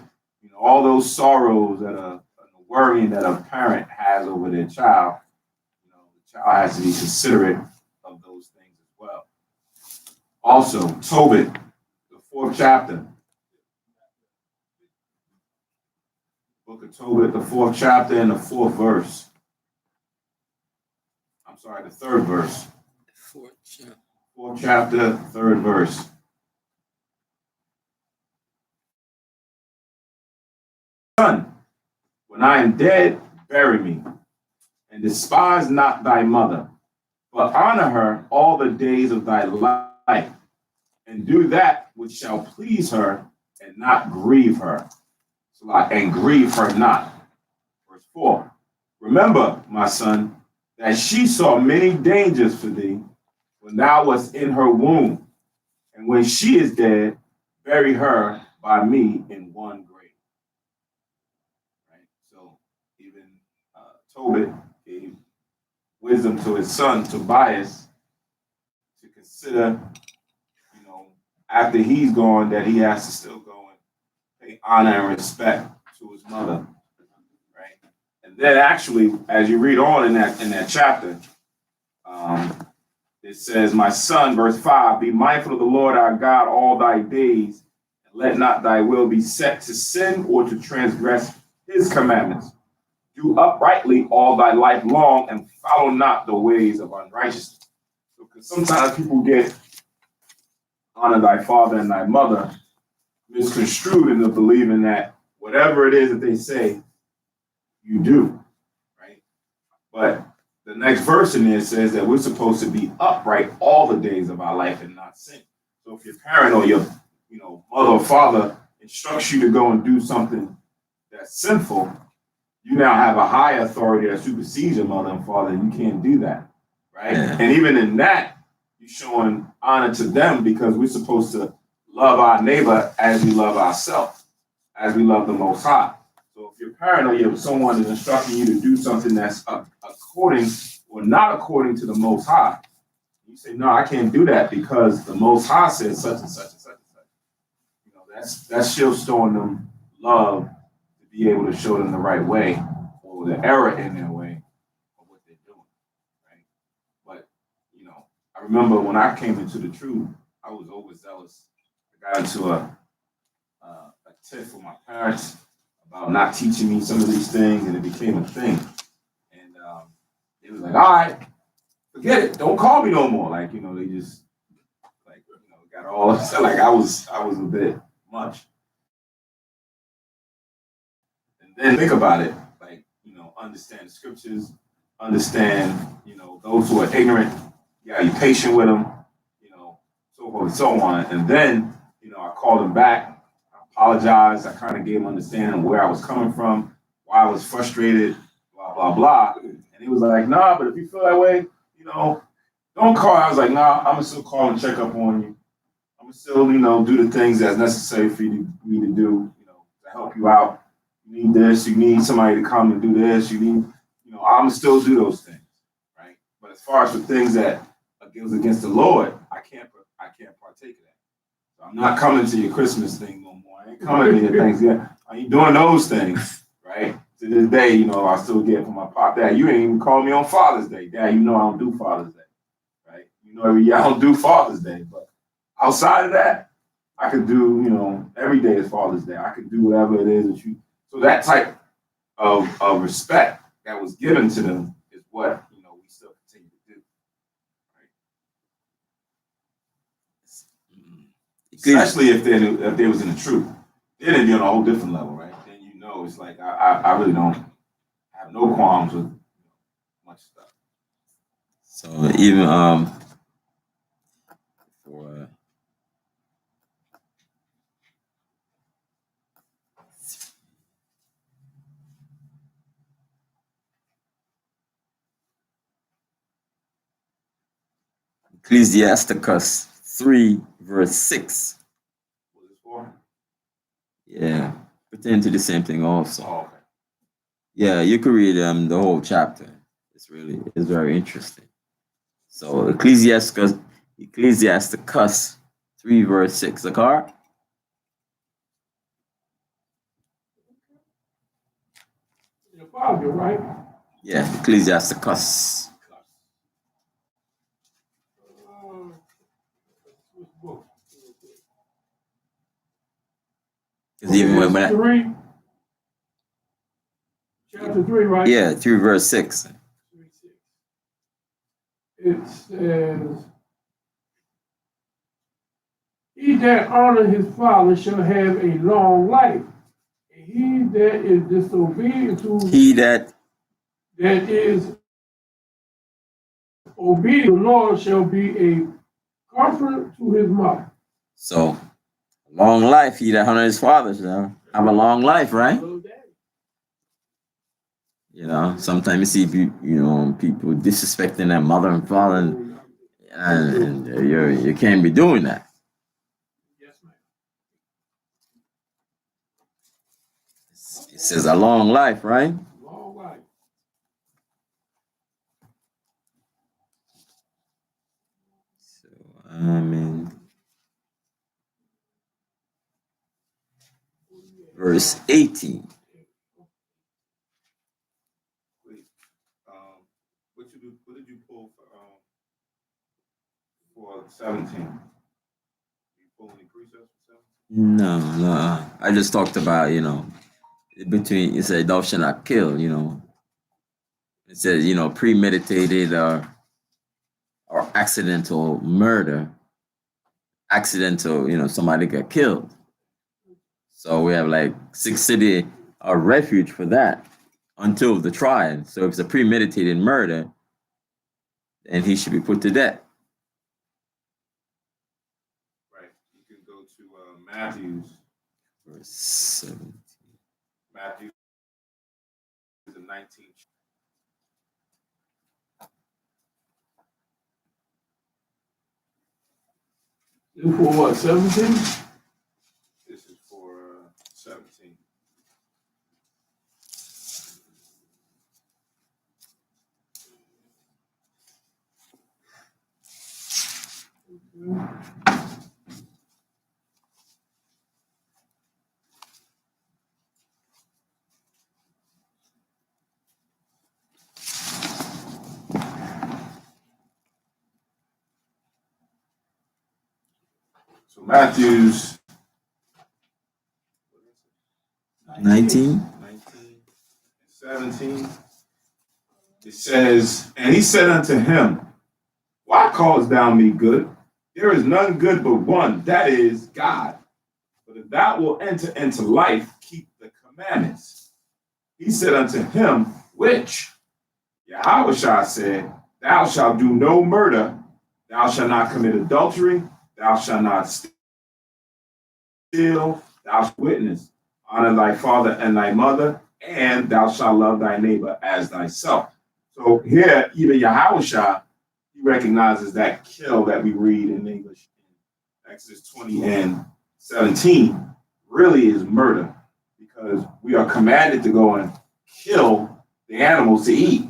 All those sorrows and the worrying that a parent has over their child. The child has to be considerate of those things as well. Also, Tobit, the 4th chapter. Book of Tobit, the 4th chapter and the 4th verse. I'm sorry, the 3rd verse. 4th chapter, 3rd verse. Son, when I am dead, bury me, and despise not thy mother, but honor her all the days of thy life, and do that which shall please her, and not grieve her. And grieve her not. Verse 4. Remember, my son, that she saw many dangers for thee when thou wast in her womb, and when she is dead, bury her by me in one grave. Right? So even Tobit gave wisdom to his son Tobias to consider, after he's gone, that he has to still go and pay honor and respect to his mother. Right? And then actually, as you read on in that chapter, it says, my son, verse 5, be mindful of the Lord our God all thy days, and let not thy will be set to sin or to transgress his commandments. Do uprightly all thy life long, and follow not the ways of unrighteousness. Because sometimes people get honor thy father and thy mother misconstrued into believing that whatever it is that they say, you do, right? But the next verse in there says that we're supposed to be upright all the days of our life and not sin. So if your parent or your mother or father instructs you to go and do something that's sinful, you now have a high authority that supersedes your mother and father, and you can't do that, right? Yeah. And even in that, you're showing honor to them, because we're supposed to love our neighbor as we love ourselves, as we love the Most High. So if your parent or someone is instructing you to do something that's according or not according to the Most High, you say, no, I can't do that because the Most High says such and such and such and such. That's still showing them love to be able to show them the right way or the error in their way of what they're doing, right? But, I remember when I came into the truth, I was overzealous. I got into a tiff with my parents about not teaching me some of these things, and it became a thing. And it was like, all right, forget it. Don't call me no more. Like, they just got all like I was a bit much. And then think about it, like, understand the scriptures, understand, those who are ignorant, you gotta be patient with them, so forth and so on. And then, I called them back. Apologized. I kind of gave him understanding of where I was coming from, why I was frustrated, blah, blah, blah. And he was like, nah, but if you feel that way, don't call. I was like, nah, I'm going to still call and check up on you. I'm going to still, do the things that's necessary for me to do, to help you out. You need this, you need somebody to come and do this, you need, I'm going to still do those things, right? But as far as the things that goes against the Lord, I can't partake of that. So I'm not coming to your Christmas thing no more. I ain't coming to your Thanksgiving. I ain't doing those things, right? To this day, I still get from my pop, Dad, you ain't even call me on Father's Day. Dad, I don't do Father's Day, right? Every year I don't do Father's Day. But outside of that, I could do, every day is Father's Day. I could do whatever it is that you. So that type of respect that was given to them is what, we still continue to do, right? Especially if they was in the truth. Then it'd be on a whole different level, right? Then it's like I really don't have no qualms with much stuff. So even for Ecclesiasticus 3 verse 6. What is it for? Yeah, pertain to the same thing also. Oh, okay. Yeah, you could read the whole chapter. It's very interesting. So Ecclesiasticus 3 verse 6. Zakar? Your father, right? Yeah, Ecclesiasticus. Because even when Chapter 3, right? Yeah, 3 verse 6. It says, he that honors his father shall have a long life. And he that is disobedient to He that is obedient to the Lord shall be a comfort to his mother. So, long life, he that honored his fathers, have a long life, right? You know, sometimes you see people disrespecting their mother and father, and you can't be doing that. Yes, ma'am. It says a long life, right? Long life. So, in verse 18. Wait, what did you pull for 17? You pull any precepts for 17? No. I just talked about, between, it said, thou shalt not kill, It says, premeditated or accidental murder. Accidental, somebody got killed. So we have like 6 city a refuge for that until the trial. So if it's a premeditated murder, then he should be put to death. Right. You can go to Matthew's. Verse 17. Matthew is the 19th. And for what, 17? This is for 17. So Matthew's 19. 17. It says, and he said unto him, why callest thou me good? There is none good but one, that is God. But if thou wilt enter into life, keep the commandments. He said unto him, which? Yahushua said, thou shalt do no murder, thou shalt not commit adultery, thou shalt not steal, thou shalt witness, honor thy father and thy mother, and thou shalt love thy neighbor as thyself. So here, even Yahushua, he recognizes that kill that we read in English in Exodus 20 and 17 really is murder, because we are commanded to go and kill the animals to eat.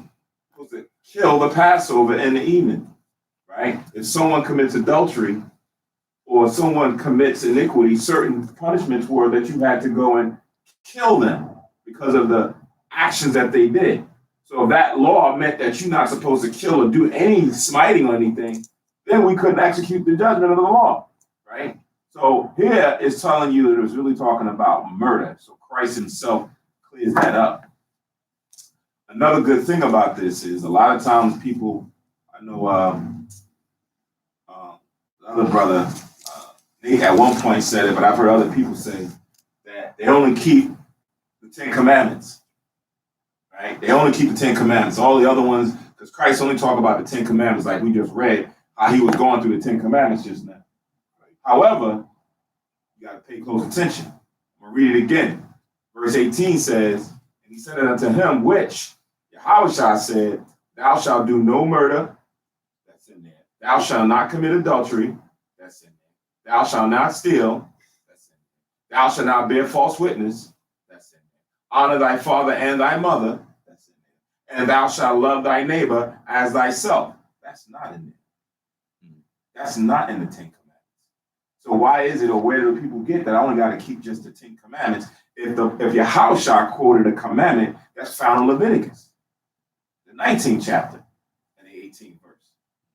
We're supposed to kill the Passover in the evening, right? If someone commits adultery or someone commits iniquity, certain punishments were that you had to go and kill them because of the actions that they did. So if that law meant that you're not supposed to kill or do any smiting or anything, then we couldn't execute the judgment of the law, right? So here it's telling you that it was really talking about murder. So Christ himself clears that up. Another good thing about this is a lot of times people, I know another brother, he at one point said it, but I've heard other people say that they only keep the 10 Commandments. Right? They only keep the 10 Commandments. All the other ones, because Christ only talked about the 10 Commandments, like we just read, how he was going through the 10 Commandments just now. Right? However, you got to pay close attention. I'm going to read it again. Verse 18 says, and he said it unto him, which Yahushua said, thou shalt do no murder. That's in there. Thou shalt not commit adultery. That's in there. Thou shalt not steal. That's in there. Thou shalt not bear false witness. That's in there. Honor thy father and thy mother. That's in there. And thou shalt love thy neighbor as thyself. That's not in there. That's not in the 10 Commandments. So why is it, or where do people get that I only got to keep just the 10 Commandments? If Yahushua quoted a commandment that's found in Leviticus, the 19th chapter and the 18th verse.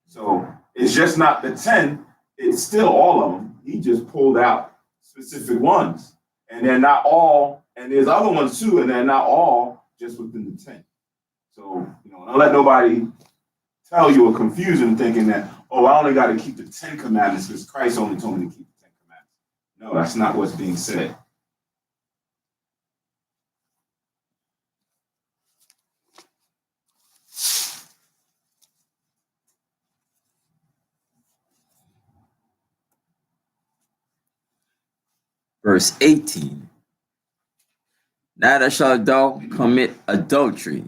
So it's just not the 10, it's still all of them. He just pulled out specific ones. And they're not all, and there's other ones too, and they're not all just within the 10. So, don't let nobody tell you or confuse them thinking that, oh, I only got to keep the 10 Commandments because Christ only told me to keep the 10 Commandments. No, that's not what's being said. verse 18. Neither shalt thou commit adultery.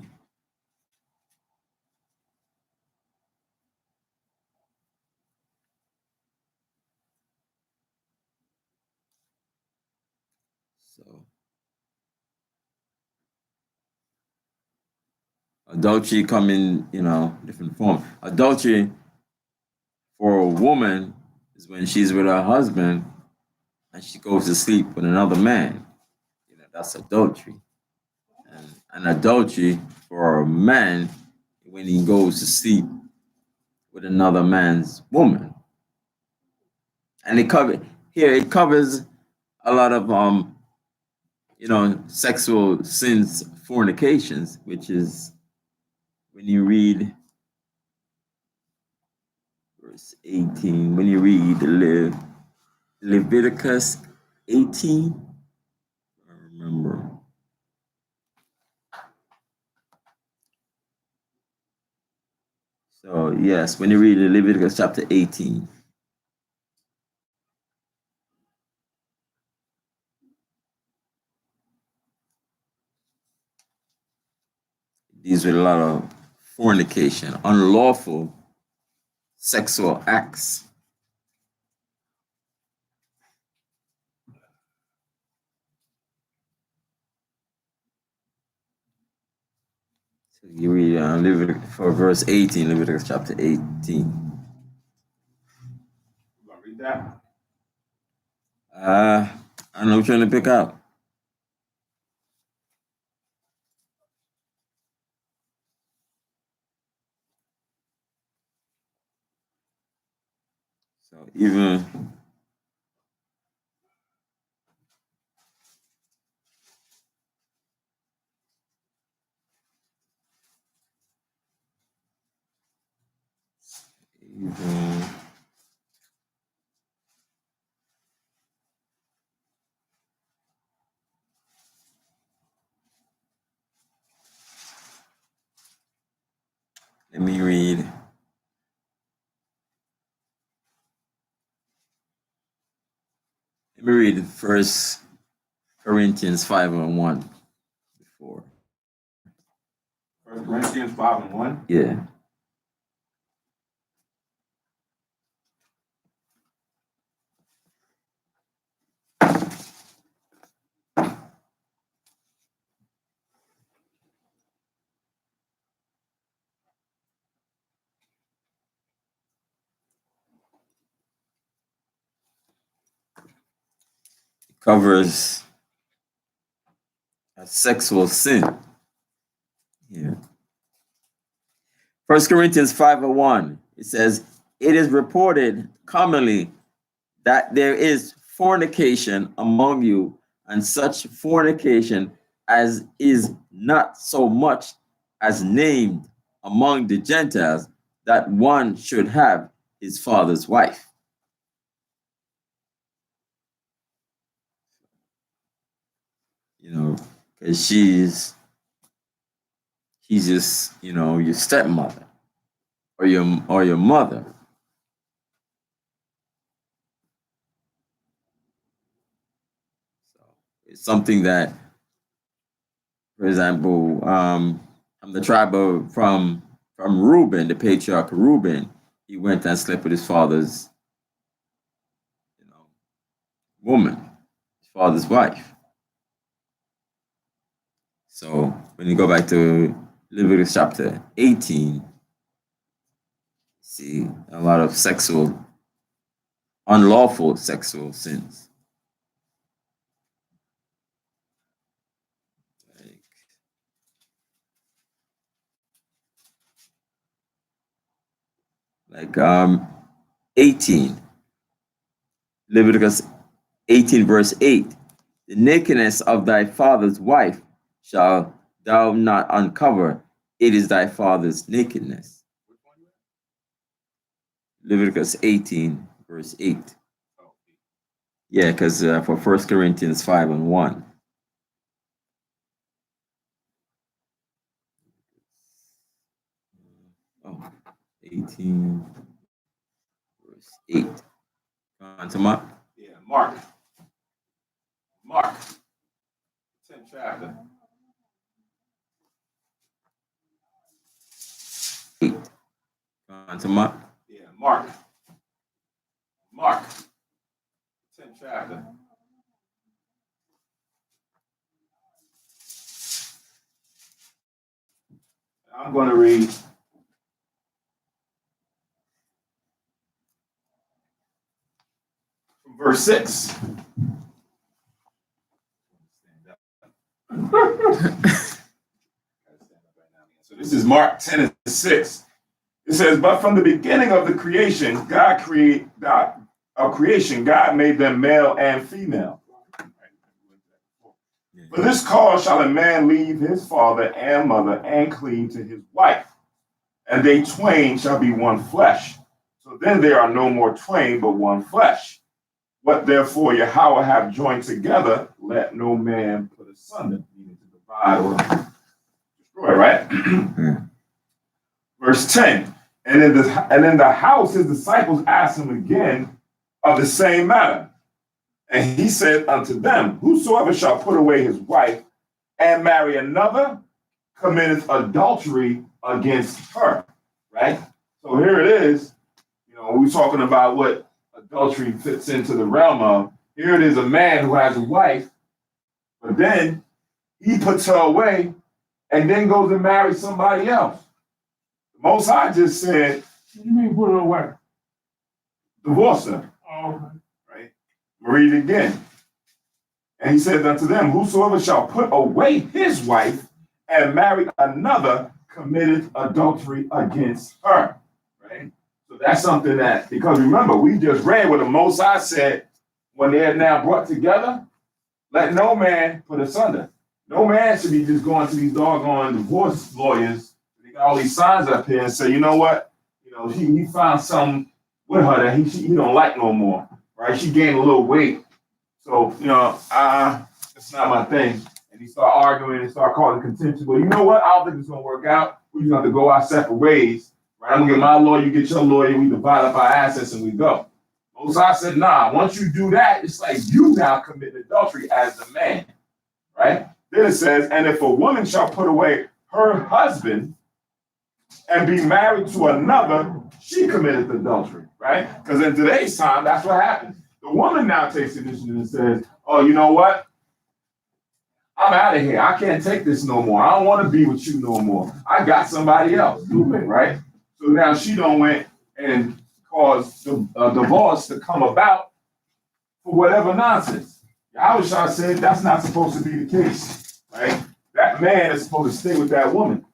So, adultery come in, different form. Adultery for a woman is when she's with her husband and she goes to sleep with another man. That's adultery. And adultery for a man when he goes to sleep with another man's woman. And it covers a lot of sexual sins, fornications, which is when you read verse 18, when you read Leviticus 18, I remember. So yes, when you read Leviticus chapter 18. These were a lot of fornication, unlawful sexual acts. So you read Leviticus for verse 18, Leviticus chapter 18. You want to read that? I know which one to pick out. So even let me read. Let me read 1 Corinthians 5:1 before. 1 Corinthians 5:1. Yeah. It covers a sexual sin. Yeah. 1 Corinthians 5:1. It says, "It is reported commonly that there is fornication among you, and such fornication as is not so much as named among the Gentiles, that one should have his father's wife." Because she's just, your stepmother or your mother. So it's something that, for example, I'm the tribe from Reuben, the patriarch Reuben. He went and slept with his father's, woman, his father's wife. So when you go back to Leviticus chapter 18, see a lot of unlawful sexual sins. Like 18, Leviticus 18 verse 8, "The nakedness of thy father's wife shall thou not uncover, it is thy father's nakedness." Leviticus 18 verse 8. Yeah, because for 1 Corinthians 5:1. Oh, 18 verse 8. On to Mark. Yeah, Mark. Mark, 10th chapter. On to Mark. Yeah, Mark. Mark, 10th chapter. I'm going to read from verse 6. So this is Mark 10 and 6. It says, but from the beginning of the creation, God made them male and female. For this cause shall a man leave his father and mother and cleave to his wife, and they twain shall be one flesh. So then there are no more twain, but one flesh. What therefore Yahweh have joined together, let no man put asunder, meaning to divide or destroy, right? Verse 10. And in the house his disciples asked him again of the same matter. And he said unto them, whosoever shall put away his wife and marry another committeth adultery against her. Right? So here it is. You know, we're talking about what adultery fits into the realm of. Here it is, a man who has a wife, but then he puts her away and then goes and marries somebody else. The Most High just said, What do you mean put her away? divorce her. Oh, okay. Right? Read it again. And he said unto them, whosoever shall put away his wife and marry another committed adultery against her. Right? So that's something that, because remember, we just read what the Most High said when they are now brought together, let no man put asunder. No man should be just going to these doggone divorce lawyers. They got all these signs up here and say, you know what? You know, he found something with her that he don't like no more. Right? She gained a little weight. So, you know, it's not my thing. And he start arguing and start causing contention. Well, you know what? I don't think it's going to work out. We're going to have to go our separate ways. Right? I'm going to get my lawyer, you get your lawyer, we divide up our assets and we go. Mosiah said, nah, once you do that, it's like you now commit adultery as the man. Right? Then it says, and if a woman shall put away her husband and be married to another, she committed adultery. Right? Because in today's time, that's what happens. The woman now takes initiative and says, oh, you know what? I'm out of here. I can't take this no more. I don't want to be with you no more. I got somebody else. Right? So now she don't went and caused the divorce to come about for whatever nonsense. Yahushua said that's not supposed to be the case. Right? That man is supposed to stay with that woman.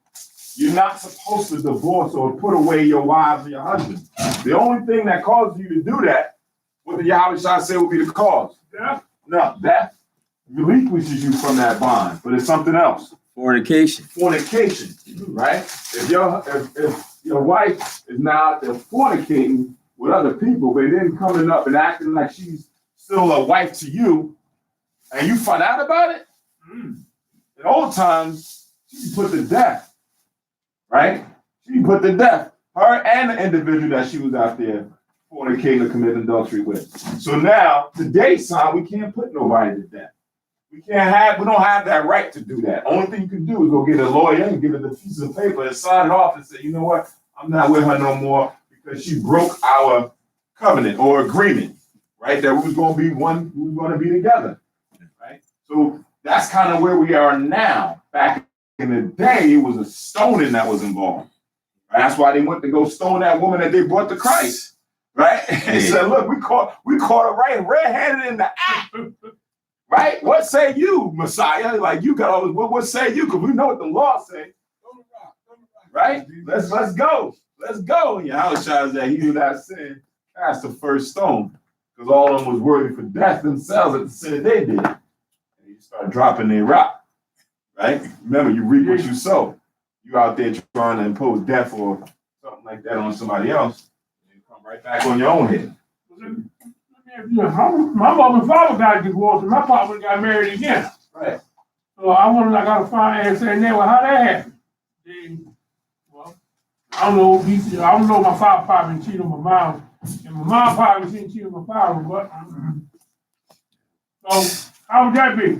You're not supposed to divorce or put away your wives or your husband. The only thing that causes you to do that, what the Yahushua said would be the cause. Death? No, death relinquishes you from that bond, but it's something else. Fornication. Fornication, right? If your wife is now out there fornicating with other people, but then coming up and acting like she's still a wife to you, and you find out about it, in old times, she put to death, right? She put to death her and the individual that she was out there fornicating or committing adultery with. So now, today's time, we can't put nobody to death. We don't have that right to do that. Only thing you can do is go get a lawyer and give it a piece of paper and sign it off and say, you know what, I'm not with her no more because she broke our covenant or agreement, right? That we was going to be one, we were going to be together, right? So that's kind of where we are now. Back in the day, it was a stoning that was involved. Right? That's why they went to go stone that woman that they brought to Christ, right? And said, look, we caught her right red-handed in the act. Right? What say you, Messiah? Like you got all this. What say you? Because we know what the law say. Right? Let's go. Let's go. And Yahushua that he who that sin cast the first stone. Because all of them was worthy for death themselves at the sin that they did. And you start dropping their rock. Right? Remember, you reap what you sow. You out there trying to impose death or something like that on somebody else. And you come right back on your own head. My mother and father got divorced, and my papa got married again. Right. So I got to find and say, well, how that happened? Then, well, I don't know. My father probably cheated on my mom, and my mom probably didn't cheat on my father. But so How would that be?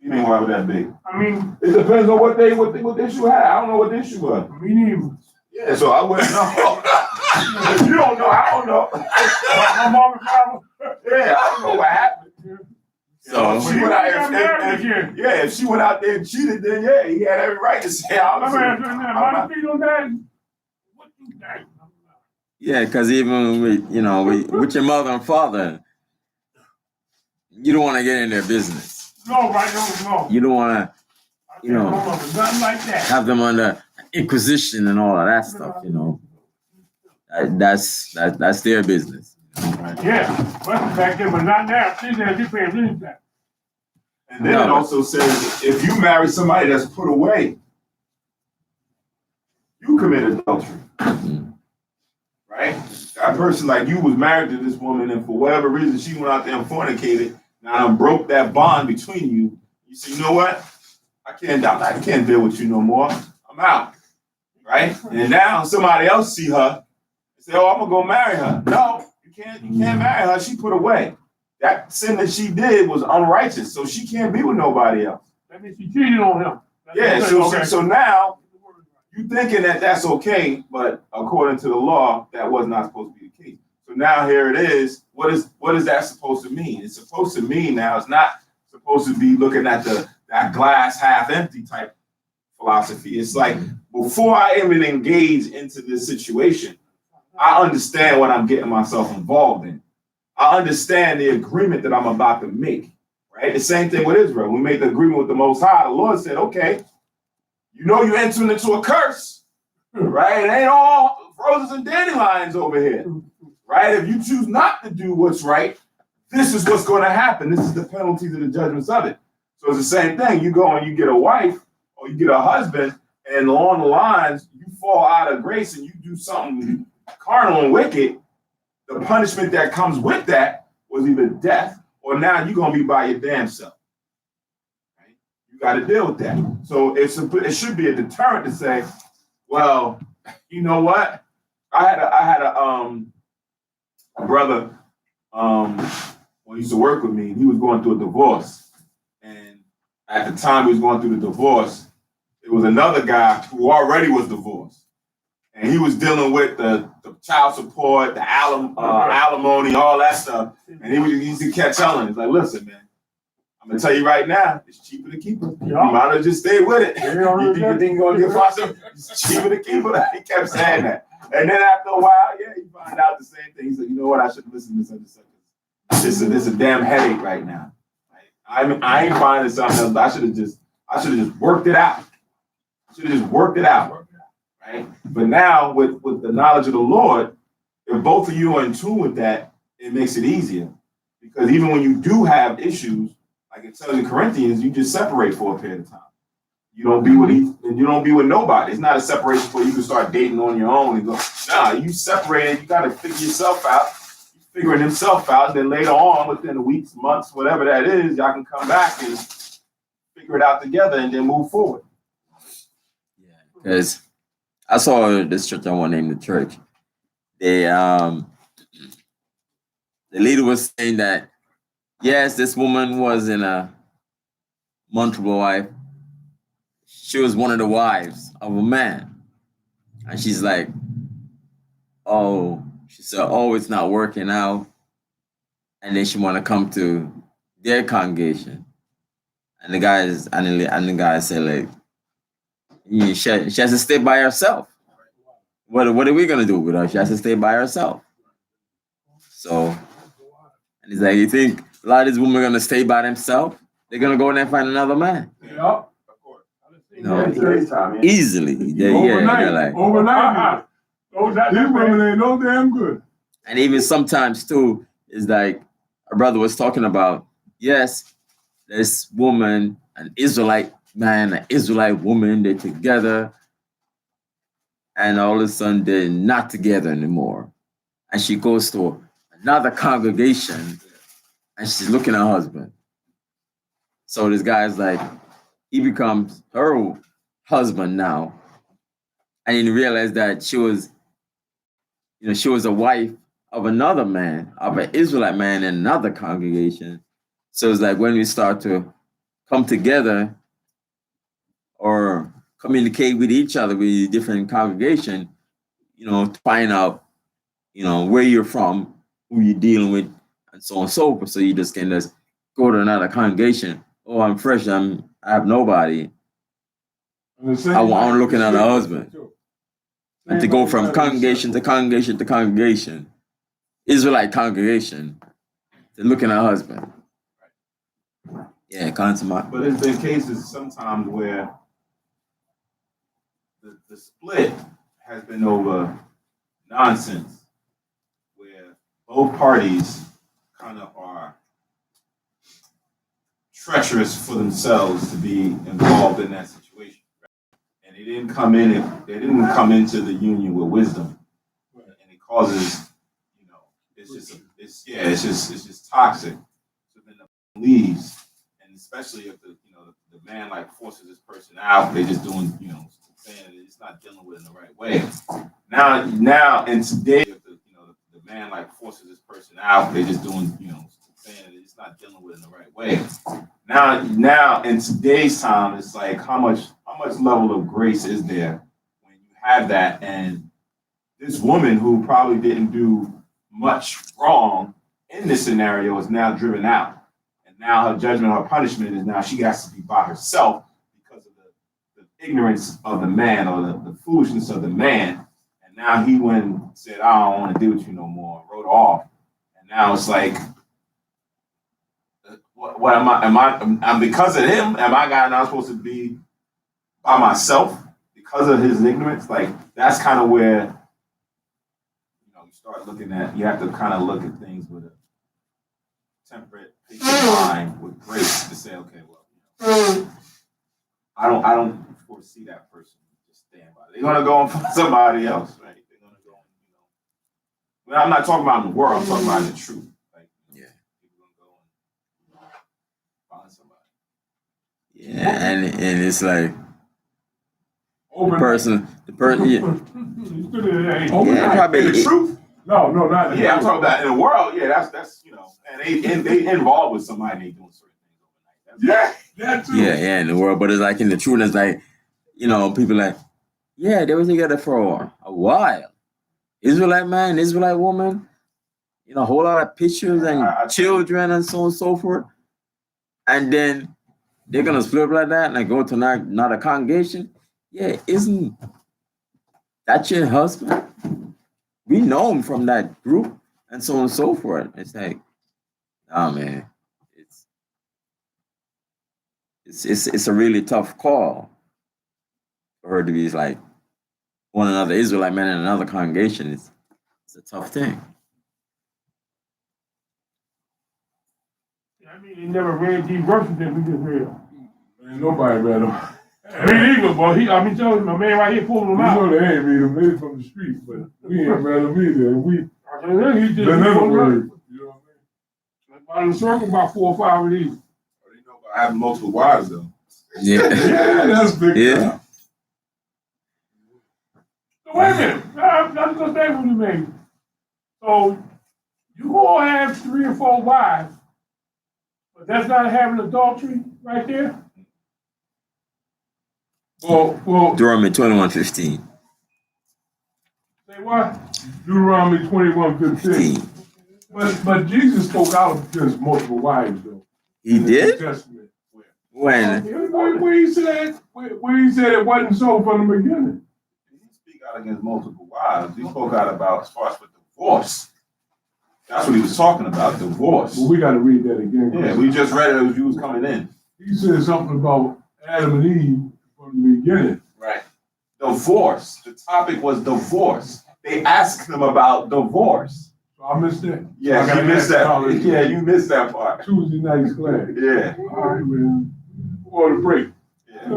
You mean why would that be? I mean, it depends on what the issue had. I don't know what the issue was. Me neither. Yeah, so I wouldn't know. If you don't know, I don't know. My mom and father. Yeah, I don't know what happened. So if she went out, if she went out there and cheated, then yeah, he had every right to say, I'm not feet on that. What you think? yeah, because even with your mother and father, you don't want to get in their business. No, right? No. You don't want to, nothing like that. have them under inquisition and all of that stuff. That's their business. Yeah, well, back then, but not now. She said you pay anything. And then it also says if you marry somebody that's put away, you committed adultery. Mm-hmm. Right? That person like you was married to this woman, and for whatever reason she went out there and fornicated. Now I broke that bond between you. You say, you know what? I can't deal with you no more. I'm out. Right? And now somebody else see her and say, oh, I'm gonna go marry her. No, you can't marry her. She put away. That sin that she did was unrighteous, so she can't be with nobody else. That means she cheated on him. So now you thinking that that's okay, but according to the law, that was not supposed to be the case. So now here it is. What is that supposed to mean? It's supposed to mean now it's not supposed to be looking at that glass half empty type philosophy. It's like before I even engage into this situation, I understand what I'm getting myself involved in. I understand the agreement that I'm about to make, right? The same thing with Israel. We made the agreement with the Most High. The Lord said, okay, you're entering into a curse, right? It ain't all roses and dandelions over here, right? If you choose not to do what's right, this is what's going to happen. This is the penalties and the judgments of it. So it's the same thing. You go and you get a wife or you get a husband, and along the lines, you fall out of grace and you do something carnal and wicked. The punishment that comes with that was either death or now you're going to be by your damn self. Right? You got to deal with that. So it should be a deterrent to say, well, you know what? I had a brother who used to work with me. He was going through a divorce. And at the time he was going through the divorce, it was another guy who already was divorced. And he was dealing with the child support, the alimony, all that stuff. And he used to kept telling us, like, listen, man, I'm going to tell you right now, it's cheaper to keep her. You might as well just stay with it. You think you're going to get possible? It's cheaper to keep her. He kept saying that. And then after a while, you find out the same thing. He said, you know what, I should listen to such and such. This is a damn headache right now. Right? I ain't finding something else. I should have just worked it out. Right? But now with the knowledge of the Lord, if both of you are in tune with that, it makes it easier. Because even when you do have issues, like it tells in Corinthians, you just separate for a period of time. You don't be with nobody. It's not a separation where you can start dating on your own and go, nah, you separated, you gotta figure yourself out. You're figuring himself out, and then later on, within the weeks, months, whatever that is, y'all can come back and figure it out together and then move forward. Yeah, because I saw this church I want to name the church. The leader was saying that, yes, this woman was in a multiple wife. She was one of the wives of a man. And she's like, she said, it's not working out. And then she want to come to their congregation. And the guy said, like, she has to stay by herself. What are we gonna do with her? She has to stay by herself. So, and he's like, you think a lot of these women are gonna stay by themselves? They're gonna go in there and find another man. Yeah, of course. Easily. Overnight. These women ain't no damn good. And even sometimes too, is like our brother was talking about, yes, this woman, an Israelite man, an Israelite woman, they're together. And all of a sudden, they're not together anymore. And she goes to another congregation, and she's looking at her husband. So this guy's like, he becomes her husband now. And he realized that she was a wife of another man, of an Israelite man in another congregation. So it's like when we start to come together or communicate with each other with different congregation, to find out, where you're from, who you're dealing with, and so on and so forth. So you just can just go to another congregation. Oh, I'm fresh. I have nobody. I'm looking at a husband. And to go from congregation to congregation to congregation, Israelite congregation, to looking at a husband. Yeah, consummate. But there's been cases sometimes where the split has been over nonsense, where both parties kind of are treacherous for themselves to be involved in that situation, and they didn't come into the union with wisdom, and it causes, it's just toxic. So then the leaves, and especially if the man like forces this person out, they just doing saying it's not dealing with it in the right way. Now and today, if the man like forces this person out, they just doing saying it's not dealing with it in the right way. Now in today's time, it's like how much level of grace is there when you have that, and this woman who probably didn't do much wrong in this scenario is now driven out, and now her judgment, her punishment is now she has to be by herself because of the ignorance of the man, or the foolishness of the man. And now he went and said, I don't want to deal with you no more, and wrote off. And now it's like, what am because of him, am I now supposed to be by myself because of his ignorance? Like, that's kind of where you start looking at, you have to kind of look at things with a temperate, patient mind, with grace, to say, okay, well, I don't foresee that person just stand by. They're gonna go and find somebody else, right? They're gonna go, But I'm not talking about in the world. I'm talking about in the truth. Like, people gonna go and find somebody. Yeah, and it's like the person, probably the truth. No, not I'm talking about in the world. Yeah, that's and they involved with somebody, they doing certain things overnight. That too. Yeah, in the world, but it's like in the truth, it's like, people like, yeah, they were together for a while. Israelite man, Israelite woman, a whole lot of pictures and children and so on and so forth. And then they're gonna split up like that and go to not a congregation. Yeah, isn't that your husband? We know him from that group and so on and so forth. It's like, oh man, it's a really tough call for her to be like one another Israelite man in another congregation. It's a tough thing. I mean, he never read these verses that we just read. Ain't nobody read them. Me either, boy. Telling you, my man right here pulling them out. You know they ain't read them. They from the street, but we ain't read them either. He just they never read. You know what I mean? In the circle, about 4 or 5 of these. You know about having multiple wives, though. Yeah. Yeah, that's big. Yeah. So wait a minute. I'm just gonna stay with you, baby. So you all have 3 or 4 wives, but that's not having adultery right there? Well, Deuteronomy 21:15. Say what? Deuteronomy 21:15. But Jesus spoke out against multiple wives, though. He did? Testament. When? Where he said it wasn't so from the beginning. He didn't speak out against multiple wives. He spoke out about as far as with divorce. That's what he was talking about, divorce. Well, we got to read that again. Yeah, we just read it as you was coming in. He said something about Adam and Eve from the beginning. Right. Divorce. The topic was divorce. They asked him about divorce. So I missed that. Yeah, you missed that. Yeah, you missed that part. Tuesday night's class. Yeah. All right, man. Or the break. Yeah.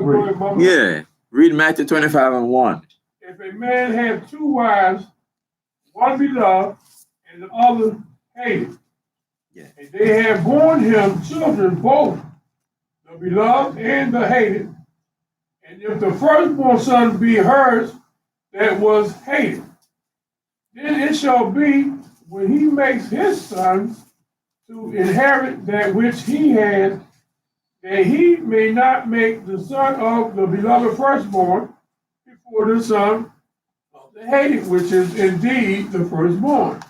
Yeah. Read Matthew 25:1. If a man have 2 wives, one beloved and the other hated, and they have borne him children, both the beloved and the hated, and if the firstborn son be hers that was hated, then it shall be when he makes his sons to inherit that which he has, that he may not make the son of the beloved firstborn before the son of the hated, which is indeed the firstborn.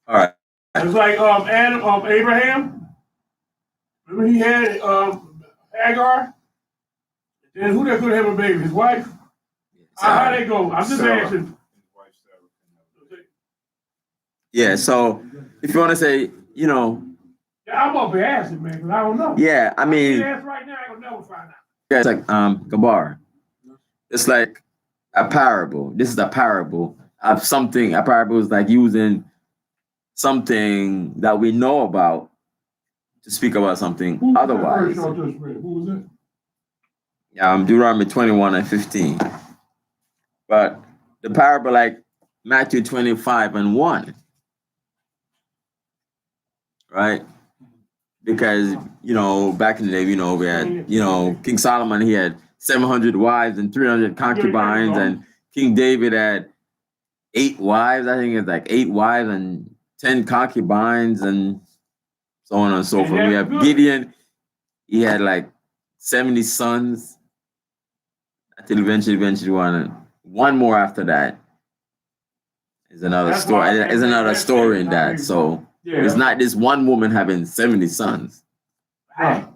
All right. It's like Abraham. Remember he had Hagar. Then who that's gonna have a baby? His wife. How they go? I'm just asking. Yeah. So if you want to say, Yeah, I'm gonna be asking, man, because I don't know. yeah, I mean, Ask right now, I will never find out. yeah, it's like Gabar. It's like a parable. This is a parable of something. A parable is like using something that we know about to speak about something otherwise. Who was it? Deuteronomy 21 and 15. But the parable, like Matthew 25 and 1, right? Because, back in the day, we had, King Solomon, he had 700 wives and 300 concubines, and King David had 8 wives. I think it's like 8 wives and 10 concubines, and so on and so forth. We have Gideon, he had like 70 sons. Until eventually one more after that is another story. Is another story in that. So it's not this one woman having 70 sons, et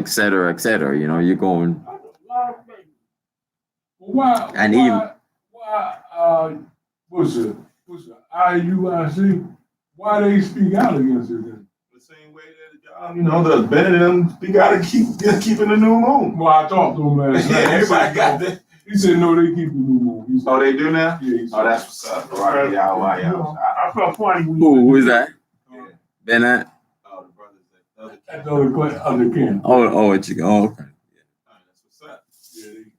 cetera, et cetera. You're going. Why what's the IUIC? Why they speak out against it then? The same way that the Ben and them speak out and keeping the new moon. Well, I talked to him last night. Everybody got that. He said no, they keep the new moon. Oh, they do now? Yeah. Oh, that's what's up. Right. I felt funny. Who is that? Bennett? Oh, the brothers. At the other camp. What you go? Oh, okay. That's what's up.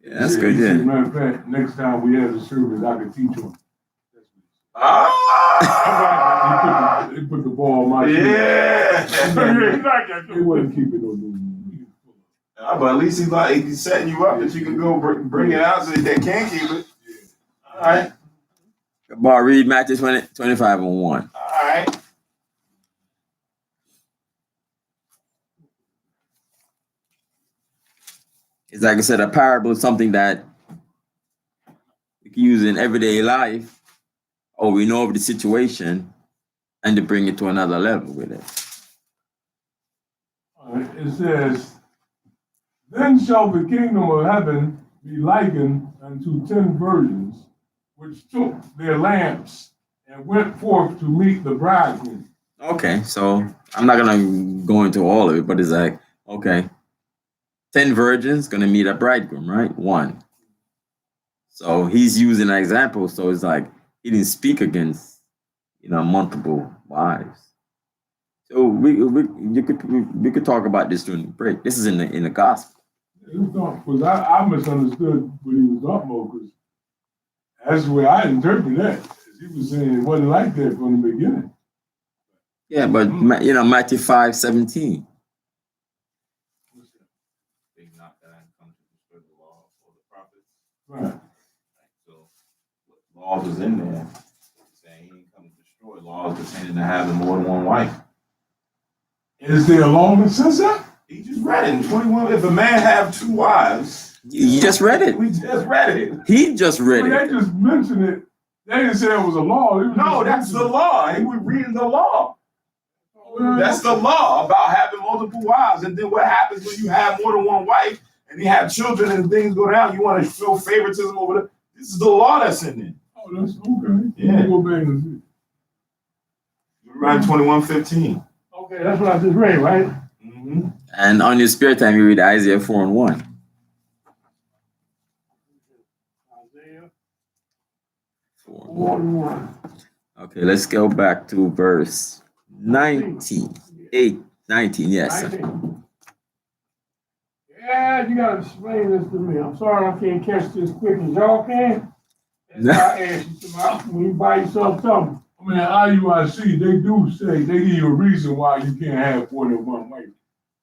Yeah, that's good. Yeah. Matter of fact, next time we have a service, I can teach them. He put the ball on my shoe. Yeah. They wouldn't keep it on the moon. But at least he's setting you up that you can go bring it out so that they can keep it. All right. Bar, read Matthew 25 and 1. All right. It's like I said, a parable is something that we can use in everyday life, or we know of the situation, and to bring it to another level with it. It says, then shall the kingdom of heaven be likened unto 10 virgins, which took their lamps and went forth to meet the bridegroom. Okay, so I'm not gonna go into all of it, but it's like, okay, 10 virgins gonna meet a bridegroom, right? 1. So he's using an example, so it's like he didn't speak against, multiple wives. So we could talk about this during the break. This is in the gospel. Because I misunderstood what he was talking about, because that's the way I interpret that. He was saying it wasn't like that from the beginning. Yeah, but Matthew 5:17. They not that I come to destroy the law or the prophets. Right. So what laws is in there? Saying he ain't come to destroy laws pertaining to having more than one wife. Is there a law that says that? He just read it in 21. If a man have 2 wives, You just read it. we just read it. He just read They it. just mentioned it. They didn't say it was a law. No, that's the law. He was reading the law. That's the law about having multiple wives. And then what happens when you have more than one wife and you have children and things go down? You want to show favoritism over there. This is the law that's in there. Oh, that's okay. Yeah. Go back and see. Deuteronomy 21:15. Okay, that's what I just read, right? Mm-hmm. And on your spare time, you read Isaiah 4 and 1. Isaiah 4 and 1. 4:1. Okay, let's go back to verse 19. 19, yes. 19. Yeah, you gotta explain this to me. I'm sorry I can't catch this quick as y'all can. That's why I asked you tomorrow when you buy yourself something. I mean, IUIC, they do say, they give you a reason why you can't have more than one wife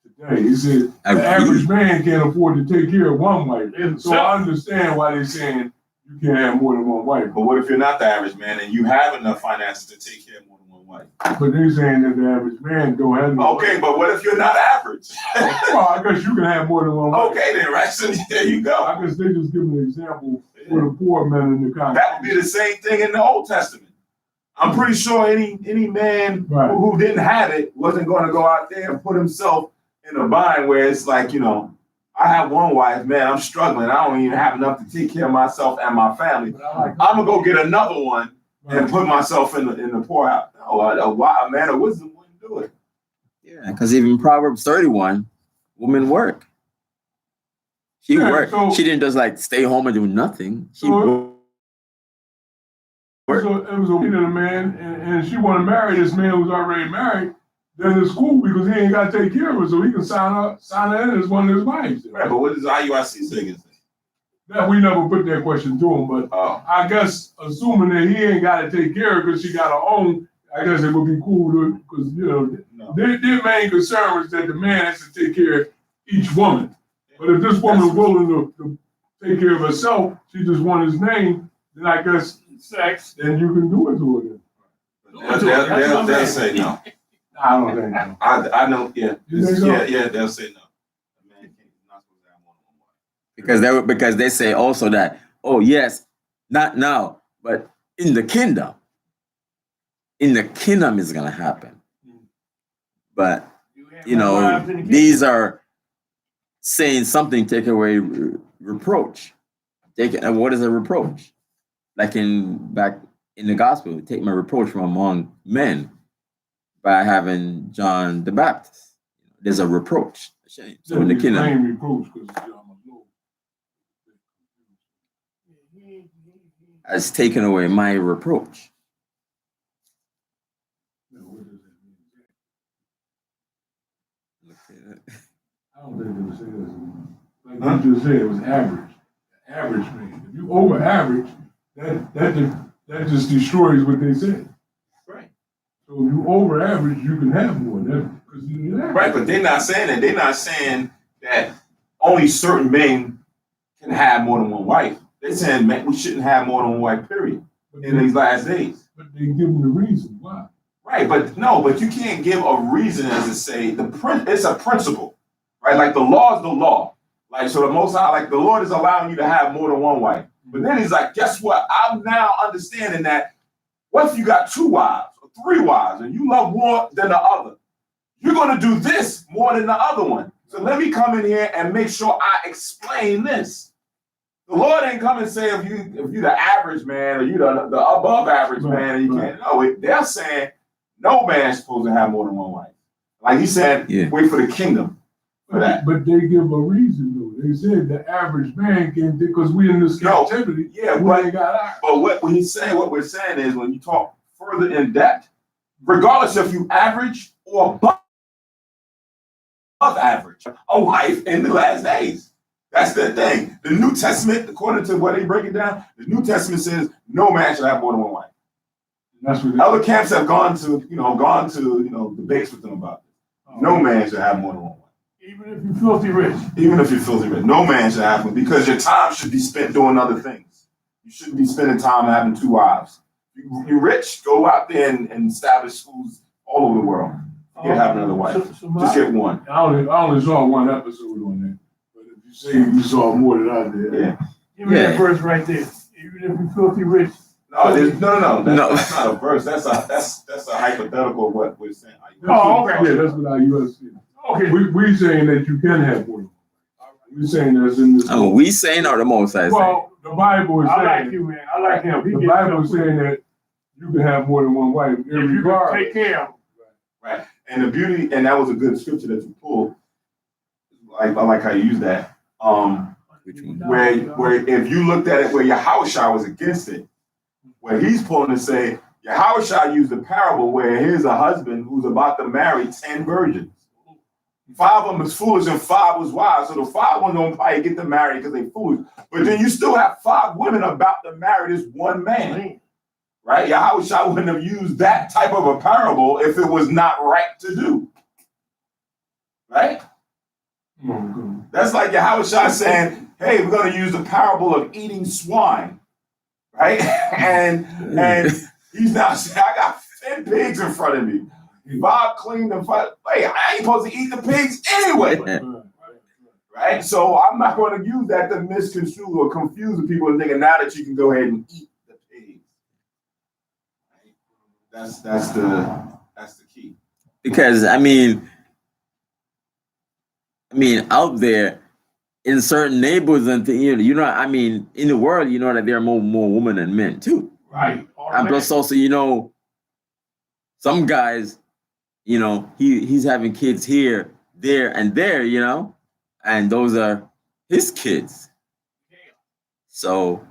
today. He said the average man can't afford to take care of one wife. So I understand why they're saying you can't have more than one wife. But what if you're not the average man and you have enough finances to take care of more than one one wife. But they're saying that the average man don't have no. Okay, but what if you're not average? Well, I guess you can have more than one wife. Okay, then, right? So there you go. I guess they just give an example for the poor men in the country. That would be the same thing in the Old Testament. I'm pretty sure any man who didn't have it wasn't going to go out there and put himself in a bind where it's like, you know, I have one wife, man, I'm struggling. I don't even have enough to take care of myself and my family. I'm going to go get another one and put myself in the poorhouse. No, a man of wisdom wouldn't do it. Yeah, because even Proverbs 31, women work. She worked. So, she didn't just like stay home and do nothing. She worked. So it was a woman and a man, and she wanted to marry this man who's already married. Then it's cool because he ain't got to take care of her, so he can sign her in as one of his wives. Right, but what does IUIC say? That we never put that question to him, but I guess assuming that he ain't got to take care of her because she got her own, I guess it would be cool because their main concern was that the man has to take care of each woman. But if this woman is willing to take care of herself, she just wants his name, then I guess sex, then you can do it to her. They'll say no. I don't think so. I know, yeah. Yeah, they'll say no. The man not supposed to have more than one wife. Because they say also that, oh yes, not now, but in the kingdom is gonna happen. But these are saying something, take away reproach. What is a reproach? Like back in the gospel, take my reproach from among men by having John the Baptist. There's a reproach, a shame. So in the kingdom, has taken away my reproach. I don't think it was like you just said, it was average. Average man. If you over average, that just destroys what they said. Right. So if you over average, you can have more. Right, but they're not saying that. They're not saying that only certain men can have more than one wife. They're saying, man, we shouldn't have more than one wife, period, in these last days. But they give them the reason why. Right, but you can't give a reason as to say it's a principle, right? Like the law is the law. Like, so the Most High, like the Lord is allowing you to have more than one wife. But then he's like, guess what? I'm now understanding that what if you got 2 wives or 3 wives and you love one than the other? You're going to do this more than the other one. So let me come in here and make sure I explain this. The Lord ain't come and say if you the average man or you the above average man and you can't. No, they're saying no man's supposed to have more than one wife. Like he said, wait for the kingdom. But they give a reason though. They said the average man can, because we in this captivity. But what we're saying is when you talk further in depth, regardless if you average or above average, a wife in the last days. That's the thing. The New Testament, according to what they break it down, the New Testament says no man should have more than one wife. That's what other camps have gone to debates with them about this. No man should have more than one wife. Even if you're filthy rich. Even if you're filthy rich. No man should have one because your time should be spent doing other things. You shouldn't be spending time having 2 wives. You're rich, go out there and establish schools all over the world. You have another wife. Just get one. I only saw one episode on that. But if you say you saw more than I did. Yeah. Give me that verse right there. Even if you're filthy rich. No. That's not a verse. That's a hypothetical of what we're saying. Oh, okay. Yeah, that's what IUIC. Okay. We're saying that you can have more. We're saying that's in this. Oh, we saying or the Most High saying? Well, the Bible is saying. I like you, man. I like him. The Bible is saying that you can have more than one wife. If you can take care of them. Right. And the beauty, and that was a good scripture that you pulled. I like how you use that. Where if you looked at it where Yahushua was against it, where he's pulling to say, Yahushua used a parable where here's a husband who's about to marry 10 virgins. 5 of them is foolish and 5 was wise. So the 5 ones don't probably get to marry because they foolish. But then you still have 5 women about to marry this one man. Right? Yahushua wouldn't have used that type of a parable if it was not right to do. Right? Mm-hmm. That's like Yahushua saying, hey, we're going to use the parable of eating swine. Right? and he's now saying, I got 10 pigs in front of me. Bob cleaned the fight. Hey, I ain't supposed to eat the pigs anyway. Right? So I'm not going to use that to misconstrue or confuse the people and thinking now that you can go ahead and eat the pigs. Right? That's the key. Because I mean, out there in certain neighborhoods and I mean, in the world, you know that there are more women than men too. Right. And plus, also, some guys, he's having kids here, there, and there, and those are his kids. So,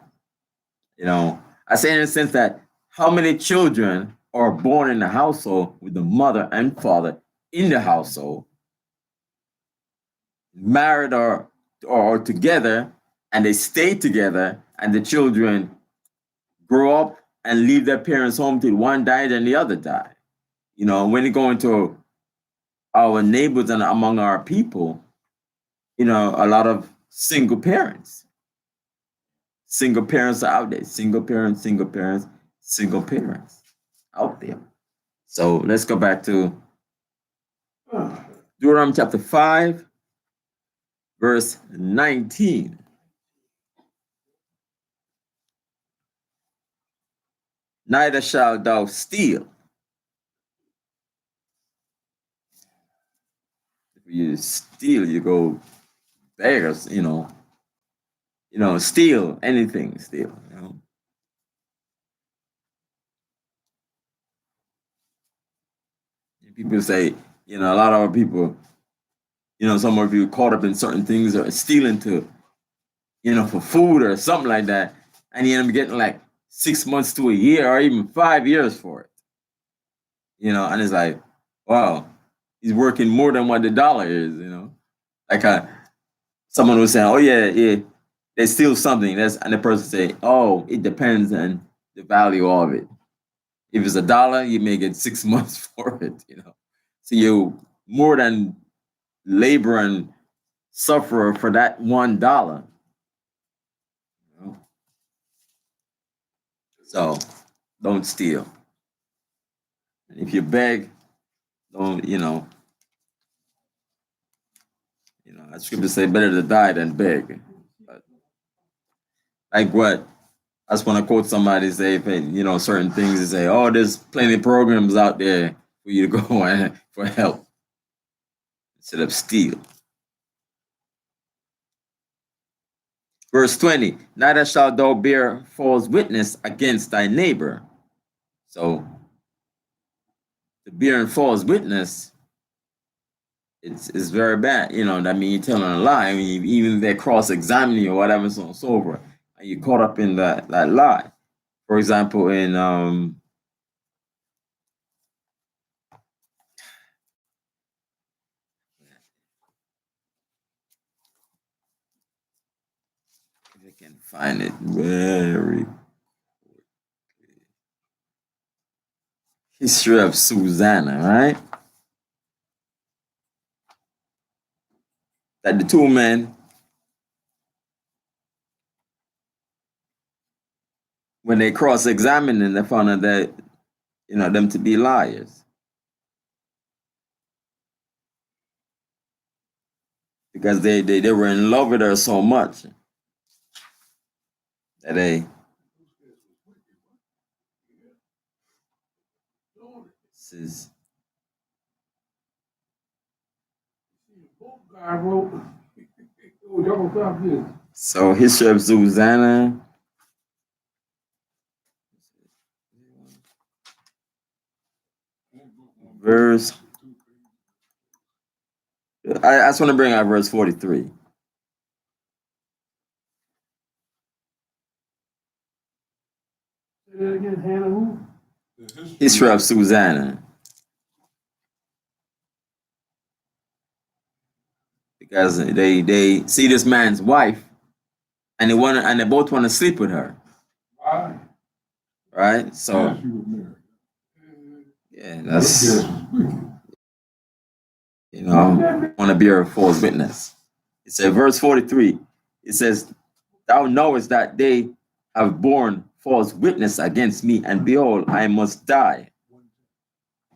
I say in a sense that how many children are born in the household with the mother and father in the household, married or together, and they stay together, and the children grow up and leave their parents home till one died and the other died. When you go into our neighbors and among our people, a lot of single parents. Single parents are out there. Single parents out there. So let's go back to Deuteronomy chapter 5, verse 19. Neither shalt thou steal. If you steal, you go beggars, steal anything, steal. People say, a lot of our people, some of you caught up in certain things or stealing to, for food or something like that, and you end up getting like 6 months to a year or even 5 years for it. And it's like, wow, he's working more than what the dollar is, Like someone was saying, oh yeah, they steal something. And the person say, oh, it depends on the value of it. If it's $1, you may get 6 months for it, So you more than labor and suffer for that $1. So don't steal. If you beg, don't, as scripture say, better to die than beg. But like what? I just want to quote somebody say, certain things and say, oh, there's plenty of programs out there for you to go and for help instead of steal. Verse 20, neither shalt thou bear false witness against thy neighbor. So, the bearing false witness, it's very bad. That means you're telling a lie. Even if they cross-examine you or whatever, so on and so forth, and you're caught up in that lie. For example, in if I can find it very quickly. History of Susanna, right? That the two men, when they cross-examined and they found out that, them to be liars. Because they were in love with her so much that this is so history of Susanna. Verse. I just want to bring out verse 43. History of Susanna. Because they see this man's wife and they both want to sleep with her. Right? So yeah, that's want to bear a false witness. It says verse 43, it says, thou knowest that they have borne false witness against me, and behold, I must die.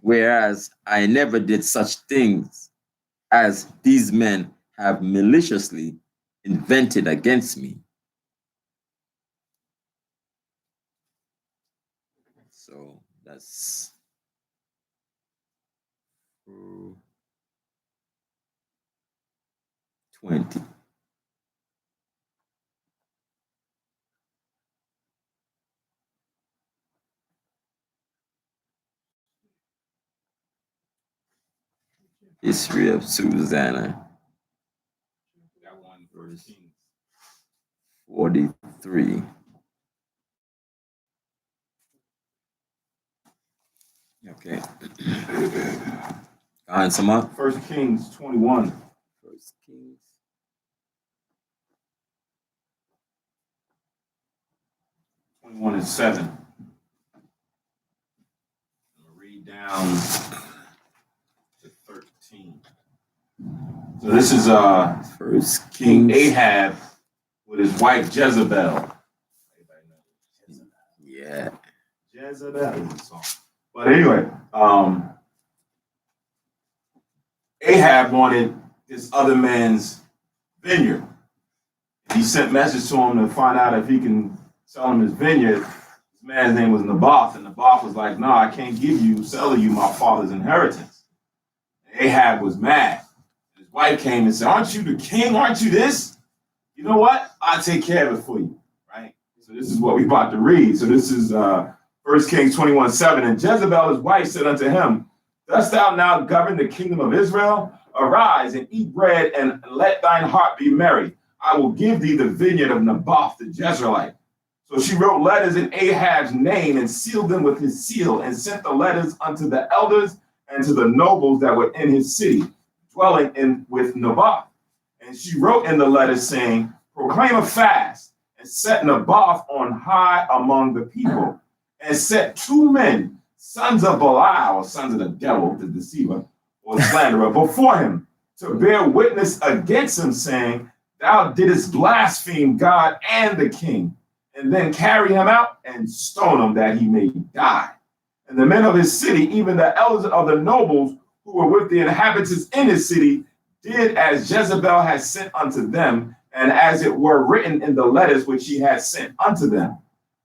whereas I never did such things as these men have maliciously invented against me. So that's 20. History of Susanna, That one verse Kings. 43. Okay. Some up. 1 Kings 21. 1 Kings. 21:7. I'm gonna read down to 13. So this is 1 King Kings. Ahab with his wife Jezebel. Yeah. Jezebel is the song. But anyway, Ahab wanted this other man's vineyard. He sent message to him to find out if he can sell him his vineyard. This man's name was Naboth, and Naboth was like, "No, I can't sell you my father's inheritance." And Ahab was mad. His wife came and said, "Aren't you the king? Aren't you this? You know what? I'll take care of it for you." Right? So this is what we're about to read. So this is 1 Kings 21:7. And Jezebel, his wife, said unto him, "Dost thou now govern the kingdom of Israel? Arise and eat bread, and let thine heart be merry. I will give thee the vineyard of Naboth the Jezreelite." So she wrote letters in Ahab's name and sealed them with his seal, and sent the letters unto the elders and to the nobles that were in his city, dwelling in with Naboth. And she wrote in the letters, saying, "Proclaim a fast, and set Naboth on high among the people, and set 2 men, sons of Belial, or sons of the devil, the deceiver, or slanderer, before him, to bear witness against him, saying, Thou didst blaspheme God and the king, and then carry him out and stone him that he may die. And the men of his city, even the elders of the nobles who were with the inhabitants in his city, did as Jezebel had sent unto them, and as it were written in the letters which she had sent unto them.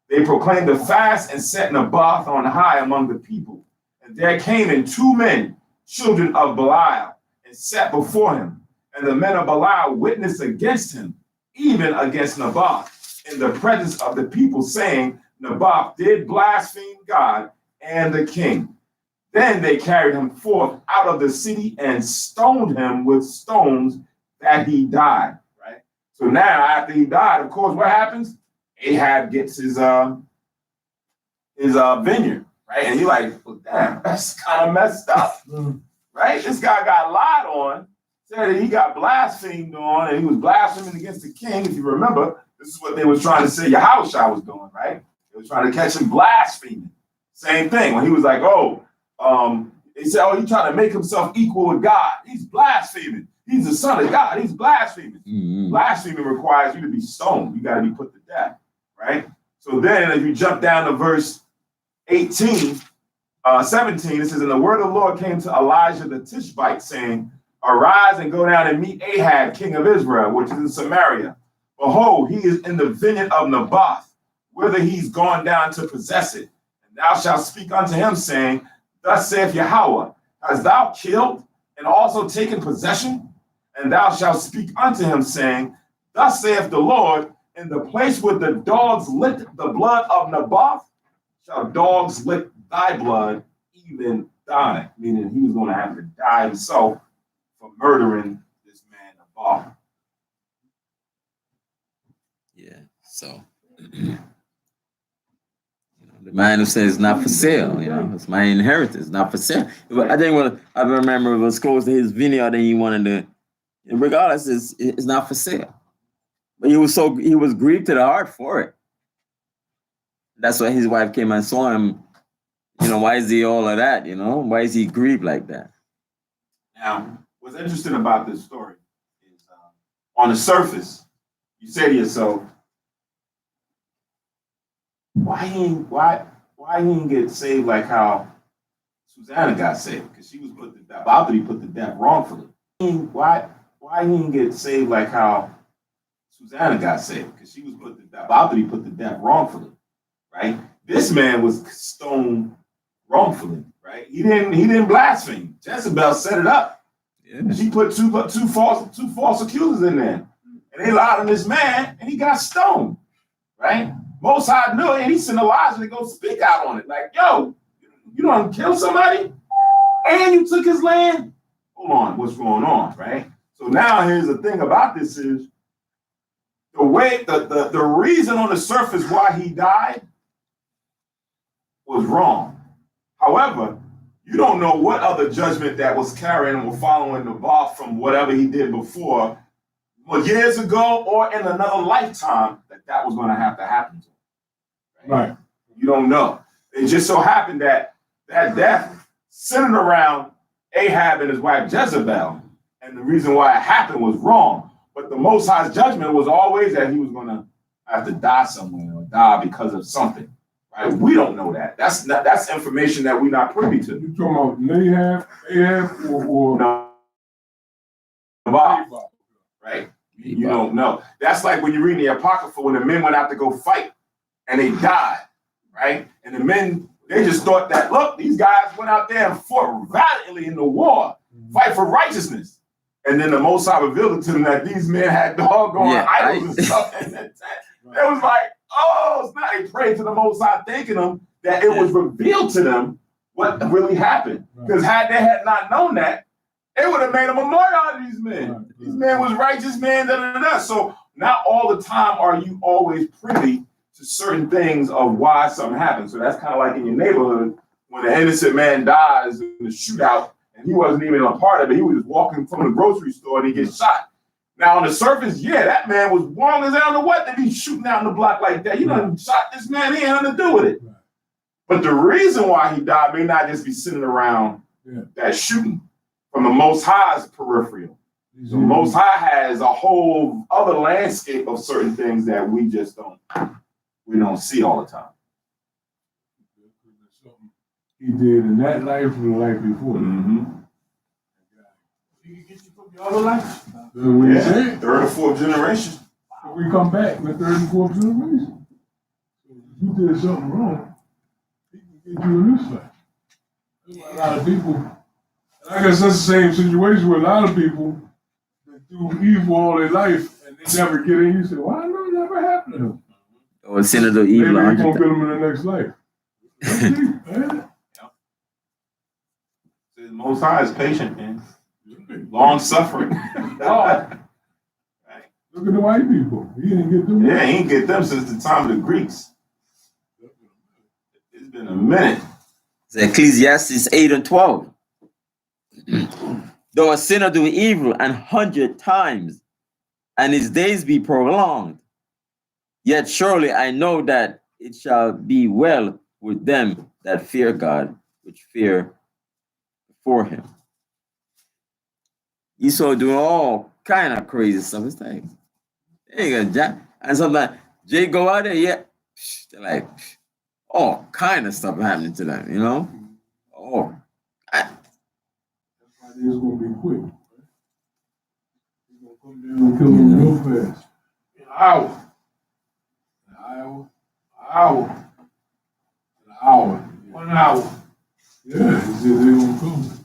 They proclaimed a fast and set Naboth on high among the people. And there came in 2 men, children of Belial, and sat before him. And the men of Belial witnessed against him, even against Naboth, in the presence of the people, saying, Naboth did blaspheme God and the king. Then they carried him forth out of the city and stoned him with stones that he died. Right. So now, after he died, of course, what happens? Ahab gets his vineyard, right? And you're like, well, damn, that's kind of messed up, right? This guy got lied on, said that he got blasphemed on, and he was blaspheming against the king. If you remember, this is what they were trying to say Yahushua was doing, right? They were trying to catch him blaspheming. Same thing when he was like, they said, he's trying to make himself equal with God. He's blaspheming. He's the son of God. He's blaspheming. Mm-hmm. Blaspheming requires you to be stoned. You got to be put to death, right? So then if you jump down to verse 17, it says, and the word of the Lord came to Elijah the Tishbite, saying, arise and go down and meet Ahab, king of Israel, which is in Samaria. Behold, he is in the vineyard of Naboth, whither he's gone down to possess it. And thou shalt speak unto him, saying, thus saith Yahweh, hast thou killed and also taken possession? And thou shalt speak unto him, saying, thus saith the Lord, in the place where the dogs licked the blood of Naboth, shall dogs lick thy blood, even thine. Meaning he was going to have to die himself for murdering this man Naboth. Yeah, so the man who says it's not for sale, it's my inheritance, not for sale. But I think I remember it was close to his vineyard and he wanted to, regardless, it's not for sale. But he was grieved to the heart for it. That's why his wife came and saw him. Why is he all of that? Why is he grieved like that? Now, what's interesting about this story is on the surface, you say to yourself, why he didn't get saved like how Susanna got saved because she was put to death. About to be put to death wrongfully. Why he didn't get saved like how Susanna got saved? Because she was put to death, about to be put to death wrongfully, right? This man was stoned wrongfully, right? He didn't blaspheme. Jezebel set it up. Yeah. She put two false accusers in there, and they lied on this man, and he got stoned, right? Most High knew it, and he sent Elijah to go speak out on it, like, yo, you don't kill somebody, and you took his land. Hold on, what's going on, right? So now here's the thing about this is the way the reason on the surface why he died was wrong. However, you don't know what other judgment that was carrying or following the bar from whatever he did before, years ago or in another lifetime, that was going to have to happen to him. Right? You don't know. It just so happened that death centered around Ahab and his wife Jezebel, and the reason why it happened was wrong. But the Most High's judgment was always that he was going to have to die somewhere or die because of something. Right? We don't know that. That's information that we're not privy to. You talking about Ahab, or no, right? You don't know. That's like when you read the Apocrypha when the men went out to go fight and they died, right? And the men, they just thought that, look, these guys went out there and fought valiantly in the war, fight for righteousness. And then the Most High revealed it to them that these men had doggone idols and stuff. And it was like, oh, it's not. They prayed to the Most High, thanking them that it was revealed to them what really happened. Because had they had not known that, it would have made a memorial out of these men. These men was righteous men, So not all the time are you always privy to certain things of why something happened. So that's kind of like in your neighborhood when an innocent man dies in the shootout and he wasn't even a part of it. He was just walking from the grocery store and he gets shot. Now on the surface, yeah, that man was wrong as I don't know what to be shooting out in the block like that. You done shot this man, he ain't nothing to do with it. But the reason why he died may not just be sitting around that shooting from the Most High's peripheral. The Most High has a whole other landscape of certain things that we just don't see all the time. He did in that life and the life before. Mm-hmm. You can get you from your other life? Yeah, third or fourth generation. When we come back in the third and fourth generation. So if you did something wrong, he can get you in this life. There's a lot of people. I guess that's the same situation with a lot of people that do evil all their life and they never get in. You say, why well, it never happened to them? Or sin of the evil. Maybe he's going to get them in the next life. The Most High is patient, man. Long suffering. Right. Look at the white people. He didn't get them. Yeah, he didn't get them since the time of the Greeks. It's been a minute. It's Ecclesiastes 8 and 12. Though a sinner do evil 100 times, and his days be prolonged, yet surely I know that it shall be well with them that fear God, which fear before him. Esau doing all kind of crazy stuff. It's like, and sometimes Jay go out there, they're like, all kind of stuff happening to them, you know? Oh, that's why it's going to be quick. He's going to come down and kill them real fast. In an hour. 1 hour. Yeah, he said they're going to come.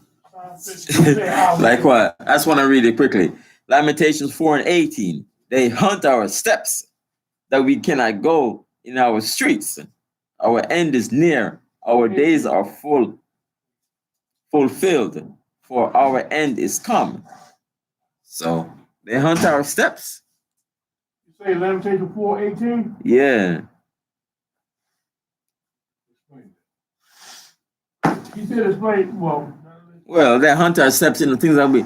Like what? I just want to read it quickly. Lamentations 4 and 18. They hunt our steps, that we cannot go in our streets. Our end is near. Our days are fulfilled, for our end is come. So they hunt our steps. You say Lamentation 4:18? Yeah. He said explain, well, they hunt our steps in the things that we,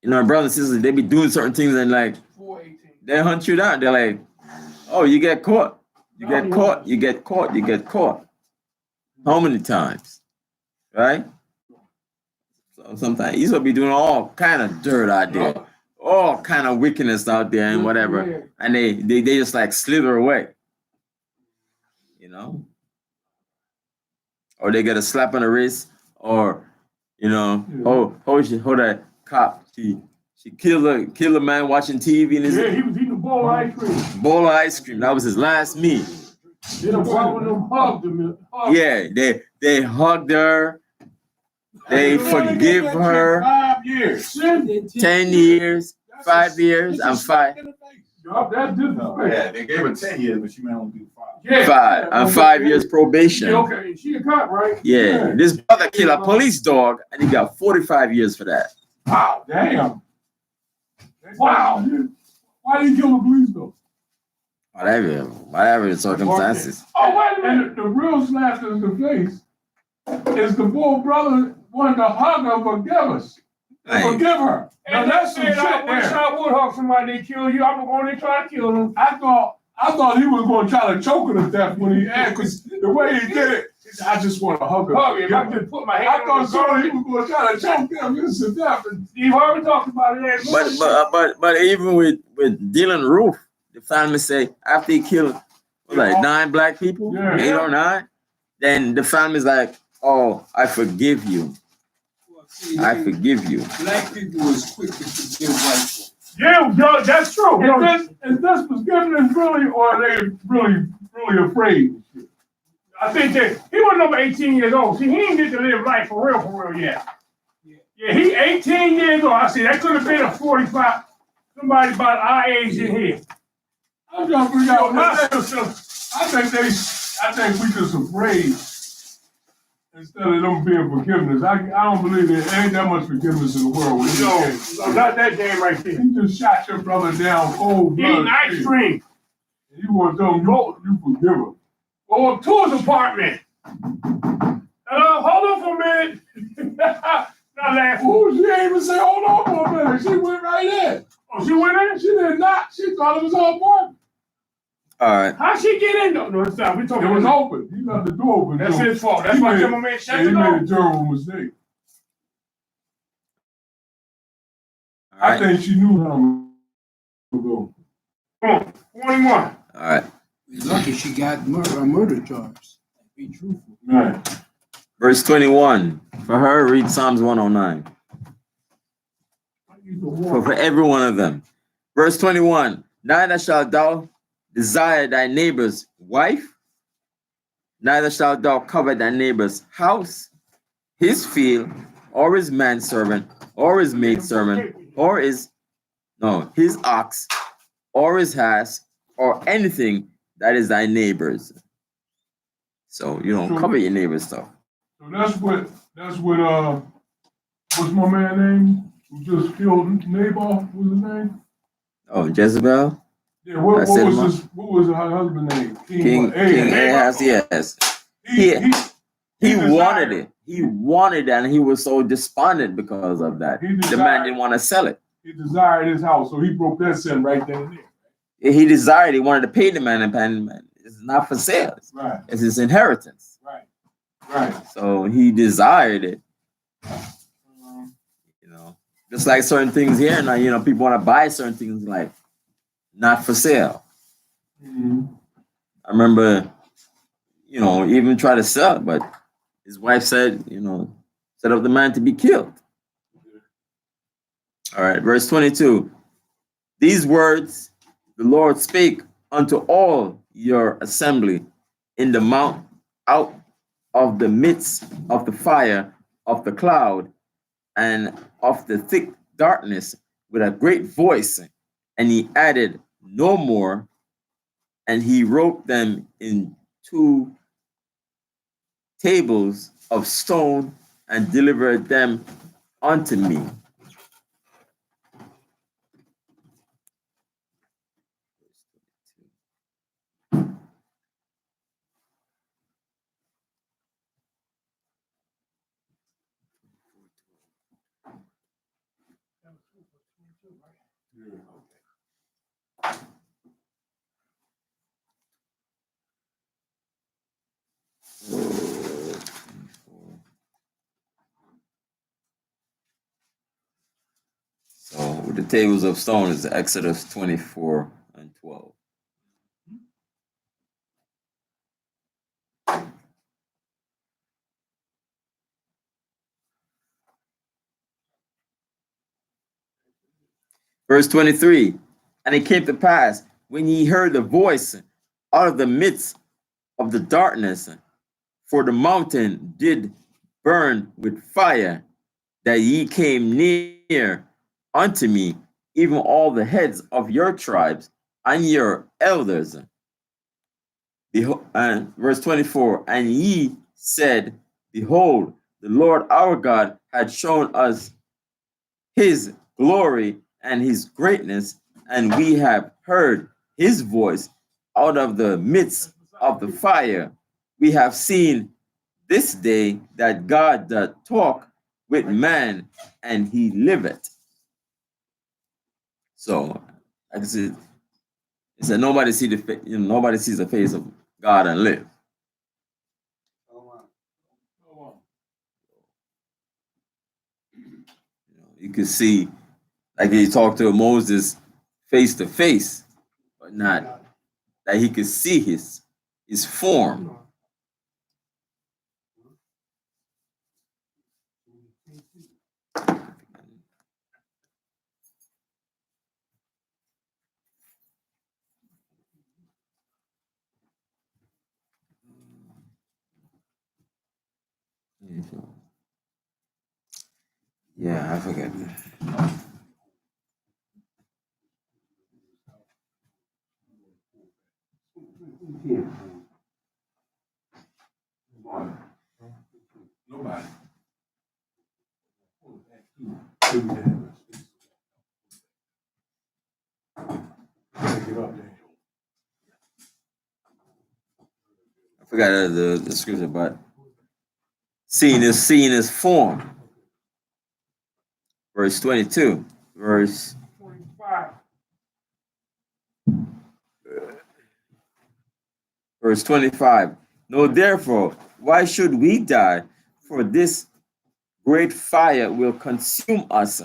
our brothers and sisters, they be doing certain things and like, they hunt you down. They're like, oh, you get caught. You get caught. You get caught. You get caught. How many times? Right? So sometimes he's going to be doing all kind of dirt out there. All kind of wickedness out there and whatever. And they just like slither away. You know? or they get a slap on the wrist, or Yeah. that cop. She killed a man watching TV and his Yeah, he was eating a bowl of ice cream. bowl of ice cream. That was his last meal. Then one of them hugged him. Yeah, they hugged her. They forgive her. 5 years. 10 years, 5 years, and 5. That's disrespect. Yeah, they gave her 10 years, but she may only do 5. Yeah. 5 and 5 years probation. Yeah, okay, she a cop, right? Yeah, this brother killed a police dog and he got 45 years for that. Wow, damn. Wow. Why did he kill the police though? Whatever the circumstances. Oh, wait a minute. The real slap in the face is the poor brother wanted to hug her, forgive us. Hey. Forgive her. Now And that's some shit I wish there. I would hug somebody, they kill you. I'm going to try to kill them. I thought he was going to try to choke her to death when he asked, because the way he did it, he said, I just want to hug her. Hug him. I just put my hand I on thought the so gun. he was going to try to choke them to death. Steve Harvey talked about it. But even with Dylan Roof, the family say after he killed like 9 black people, Yeah. 8 or 9, then the family's like, oh, I forgive you. I forgive you. Black people was quick to forgive white folks. Yeah, yo, that's true. Is this forgiveness really, or are they really afraid? I think that he was number 18 years old. See, he didn't get to live life for real yet. Yeah, he 18 years old. I see, that could have been a 45, somebody about our age in here. I'm trying to figure out My what that sister, I think we just afraid instead of them being forgiveness. I don't believe there ain't that much forgiveness in the world. no, not that game right there. He just shot your brother down cold blood. Eating ice cream. And you want to tell him you forgive him. Go up to his apartment. Hold on for a minute. Not laughing. Oh, she ain't even say hold on for a minute. She went right in. Oh, she went in? She did not. She thought it was her apartment. All right. How'd she get in? No, it's not. We talking It was about open. He left the door open. That's so his fault. That's he why made- Timmerman shut yeah, the he made a door. terrible mistake. All I right. think she knew how to go. Come on, 21. All right. Lucky she got a murder charge. Be truthful. Right. Verse 21. For her, read Psalms 109. For every one of them. Verse 21. Neither shalt thou desire thy neighbor's wife, neither shalt thou covet thy neighbor's house, his field, or his manservant, or his maidservant, or his ox, or his ass, or anything that is thy neighbor's. So you don't covet your neighbor's stuff. So that's what what's my man name? Who just killed Nabal? What's his name? Oh, Jezebel? Yeah, what That's it, was her husband's name? King Ahaz, yes. He wanted it. He wanted it, and he was so despondent because of that. The man didn't want to sell it. He desired his house, so he broke that sin right then and there. He desired, he wanted to pay the man, and pay the man. It's not for sale. Right. It's his inheritance. Right. So he desired it. Just like certain things here now, people want to buy certain things like not for sale. Mm-hmm. I remember, even try to sell it, but his wife said, set up the man to be killed. All right, verse 22. These words the Lord spake unto all your assembly in the mount out of the midst of the fire of the cloud and of the thick darkness with a great voice. And he added no more, and he wrote them in 2 tables of stone and delivered them unto me. So with the tables of stone is Exodus 24 and 12. Verse 23. And it came to pass, when ye heard the voice out of the midst of the darkness, for the mountain did burn with fire, that ye came near unto me, even all the heads of your tribes and your elders. Behold, and verse 24, and ye said, behold, the Lord our God had shown us his glory and his greatness, and we have heard his voice out of the midst of the fire. We have seen this day that God doth talk with man, and he liveth. So, like I said, it said nobody nobody sees the face of God and live. You can see, like he talked to Moses face to face, but not that he could see his form. Yeah, I forget. Nobody. I forgot the scripture, but seeing his form. Verse 22. Verse 25. Verse 25. No, therefore, why should we die? For this great fire will consume us.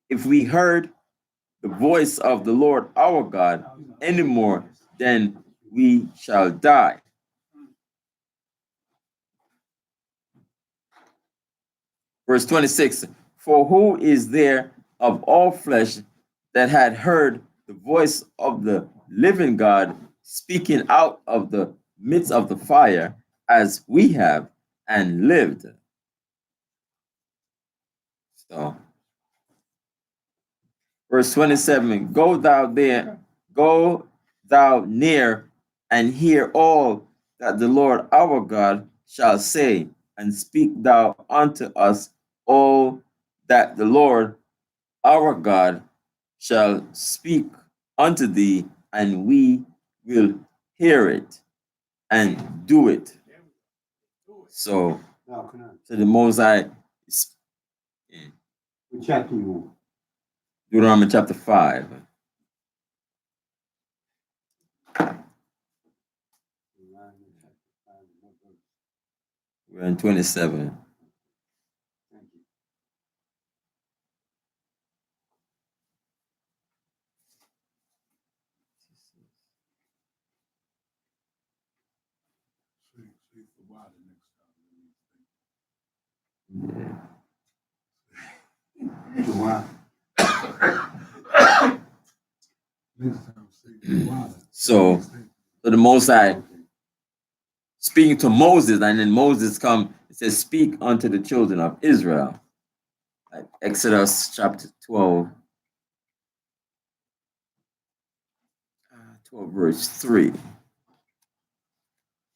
If we heard the voice of the Lord our God any more, then we shall die. Verse 26. For who is there of all flesh that had heard the voice of the living God speaking out of the midst of the fire, as we have, and lived? So, verse 27, go thou near, and hear all that the Lord our God shall say, and speak thou unto us all that the Lord our God shall speak unto thee, and we will hear it and do it. So, the Most High, What chapter you on? Deuteronomy chapter 5. We're in 27. So the Most High speaking to Moses, and then Moses come, it says, speak unto the children of Israel. Like Exodus chapter 12, 12 verse 3.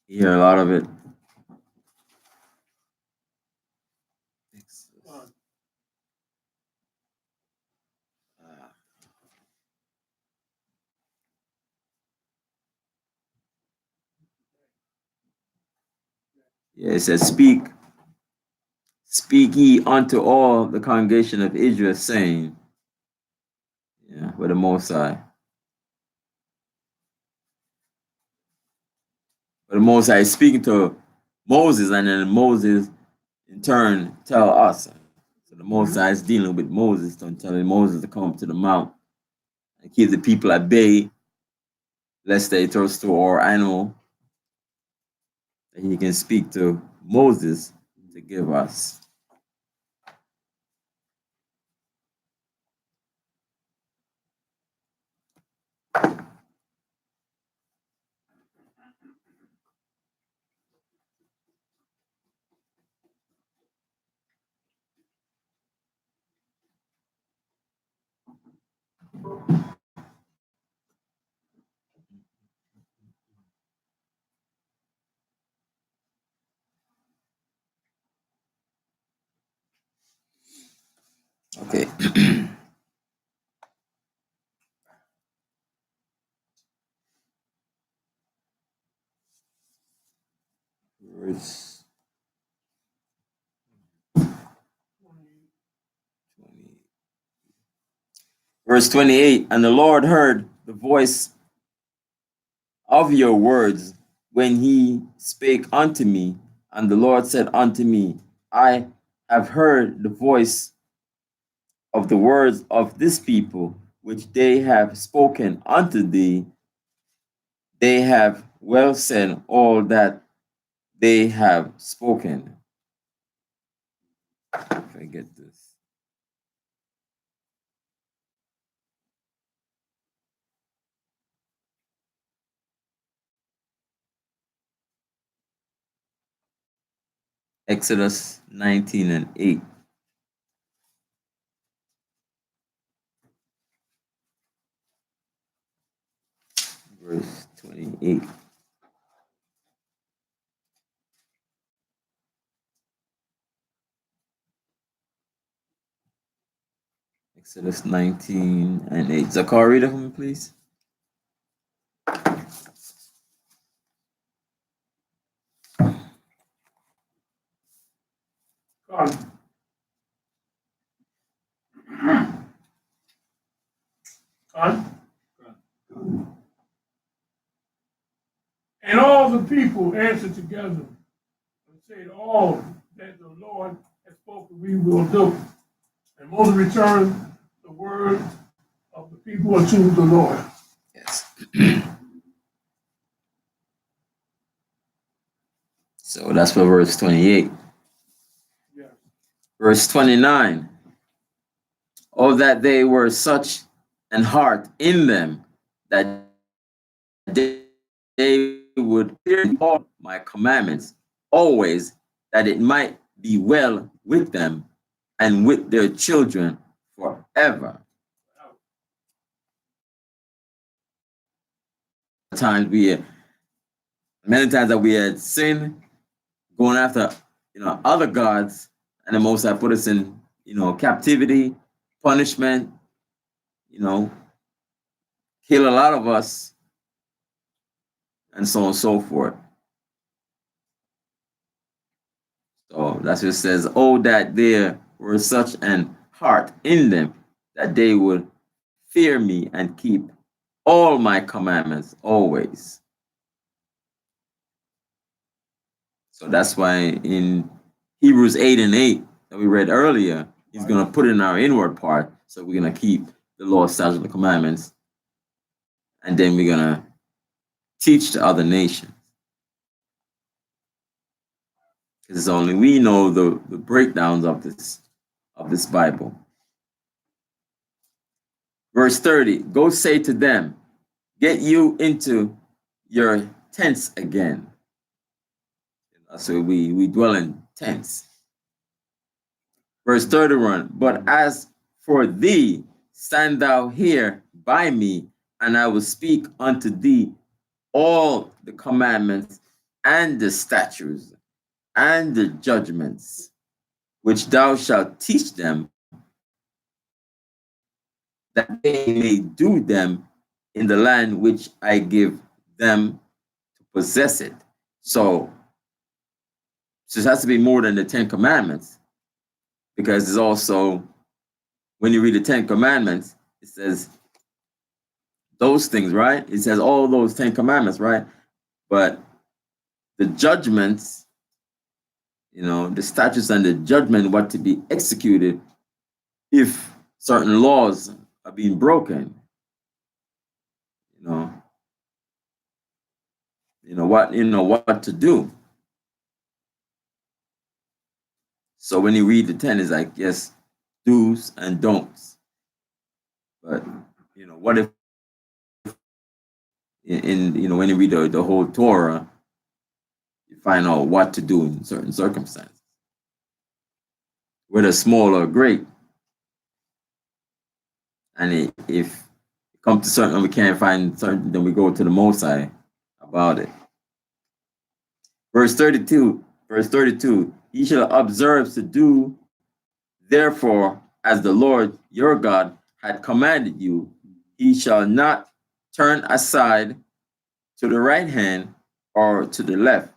You hear a lot of it. Yeah, it says, speak ye unto all the congregation of Israel, saying, yeah, with the Most High. But the Most High is speaking to Moses, and then Moses in turn tell us. So the Most High is dealing with Moses, telling Moses to come up to the mount and keep the people at bay, lest they thirst or animal. And he can speak to Moses to give us. Okay. Verse 20. Verse 28, and the Lord heard the voice of your words when he spake unto me, and the Lord said unto me, I have heard the voice of the words of this people, which they have spoken unto thee. They have well said all that they have spoken. If I get this. Exodus 19 and 8. Verse 28. Exodus 19 and 8. Zachary, read it for me, please. Con. Con. And all the people answered together and said, all that the Lord has spoken, we will do. And Moses returned the word of the people unto the Lord. Yes. So that's for verse 28. Yes. Verse 29. Oh, that they were such an heart in them that they would fear all my commandments always, that it might be well with them and with their children forever. Many times that we had sinned, going after other gods, and the Most High put us in captivity, punishment, kill a lot of us, and so on and so forth. So that's what it says, oh, that there were such an heart in them that they would fear me and keep all my commandments always. So that's why in Hebrews 8 and 8 that we read earlier, he's going to put in our inward part. So we're going to keep the law, statutes, and the commandments. And then we're going to teach the other nations. Because only we know the breakdowns of this Bible. Verse 30, go say to them, get you into your tents again. So we dwell in tents. Verse 31, but as for thee, stand thou here by me, and I will speak unto thee all the commandments and the statutes and the judgments, which thou shalt teach them, that they may do them in the land which I give them to possess it. So it has to be more than the 10 commandments, because there's also, when you read the 10 commandments, it says those things, right? It says all those 10 commandments, right? But the judgments, the statutes and the judgment, what to be executed if certain laws are being broken, what to do. So when you read the 10, it's like, yes, do's and don'ts. But, what if in when you read the whole Torah, you find out what to do in certain circumstances, whether small or great. And if it comes to certain, we can't find certain, then we go to the Most High about it. Verse 32, ye shall observe to do therefore as the Lord your God had commanded you. He shall not turn aside to the right hand or to the left.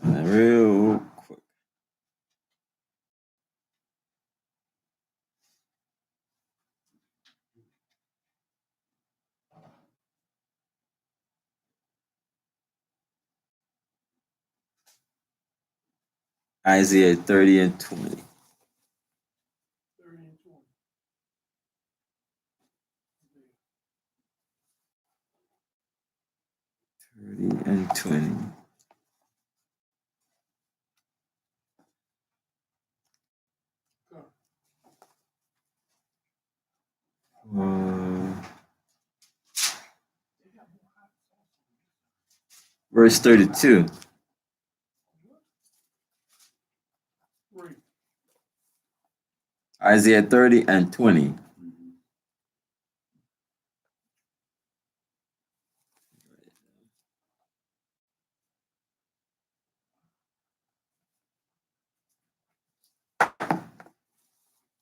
Real quick. Isaiah 30 and 20. 30 and 20. 30 and 20. Verse 32. Three. Isaiah 30 and 20.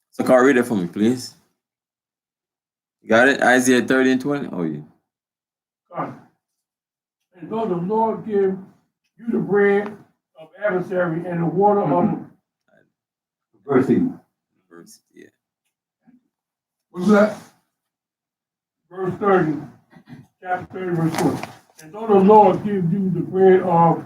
So, Carl, read it for me, please. You got it? Isaiah 30 and 20? Oh, yeah. Got it. And though the Lord give you the bread of adversary and the water of Verse Verse, yeah. what's that? Verse 30, chapter 30, verse 20. And though the Lord give you the bread of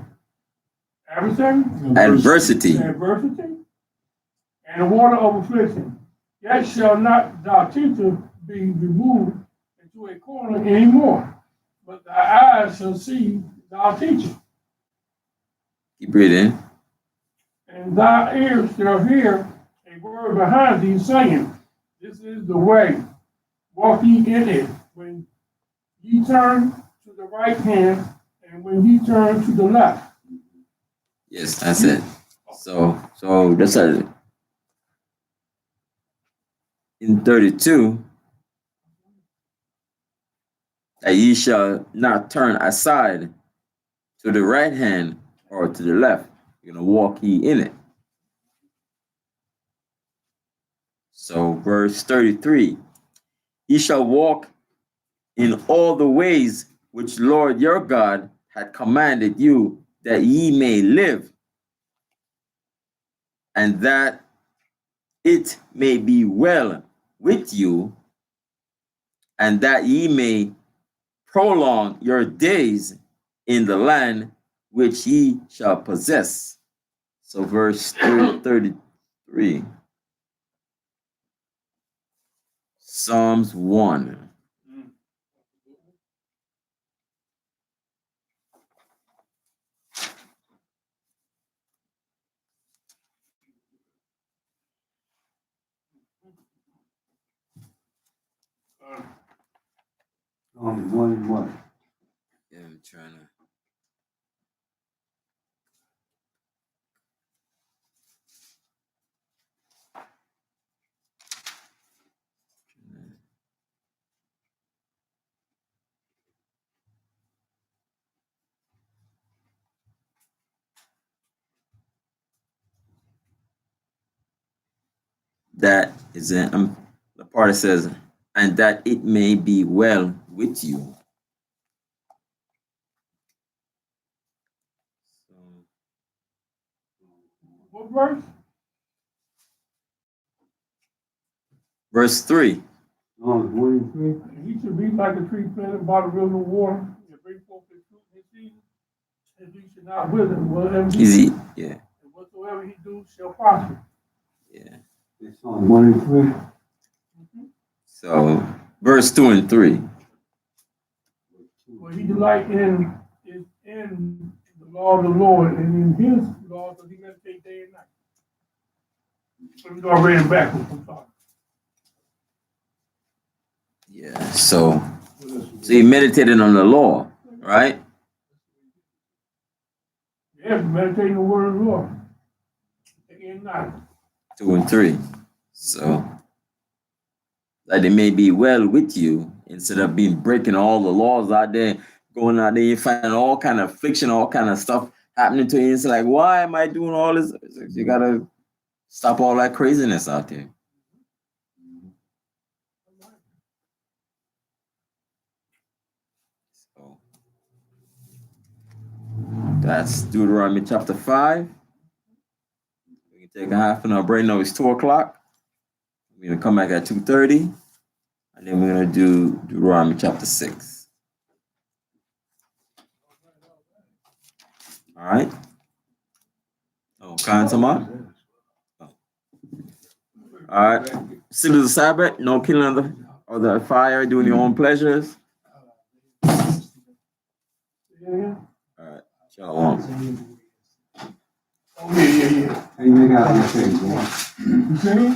adversary, Adversity. and the water of affliction, yet shall not thy teacher be removed into a corner anymore, but thy eyes shall see thy teacher, Keep reading. and thy ears shall hear a word behind thee saying, this is the way, walk ye in it, when ye turn to the right hand, and when ye turn to the left. Yes, that's it. So that's it. In 32, that ye shall not turn aside to the right hand or to the left. You're going to walk ye in it. So verse 33, ye shall walk in all the ways which Lord your God had commanded you, that ye may live, and that it may be well with you, and that ye may prolong your days in the land which ye shall possess. So verse 33, Psalms 1. what? Yeah, I'm trying to. That is in the part that says, and that it may be well with you. verse? Verse 3. He should be like a tree planted by the river of water, and bring forth his fruit in his season, and he should not wither. Whatever he Easy. do, Yeah. and whatsoever he do shall prosper. Yeah. So verse 2 and 3. For he delight is in the law of the Lord, and in his law does he meditate day and night. So we already read it backwards. I'm sorry. Yeah. So he meditated on the law, right? Yeah, meditating the word of the Lord. Day and night. 2 and 3. So that it may be well with you instead of being breaking all the laws out there, going out there, you find all kind of affliction, all kind of stuff happening to you. It's like, why am I doing all this? You gotta stop all that craziness out there. So that's Deuteronomy chapter 5. We can take a half an hour break. Now it's 2 o'clock. We're gonna come back at 2:30, and then we're gonna do Deuteronomy chapter 6. All right. Oh, Kantama. All right. Still the Sabbath, no killing of the fire, doing your own pleasures. Yeah. All right. Shalom. Oh, yeah. Hey, they got my face, boy. You see?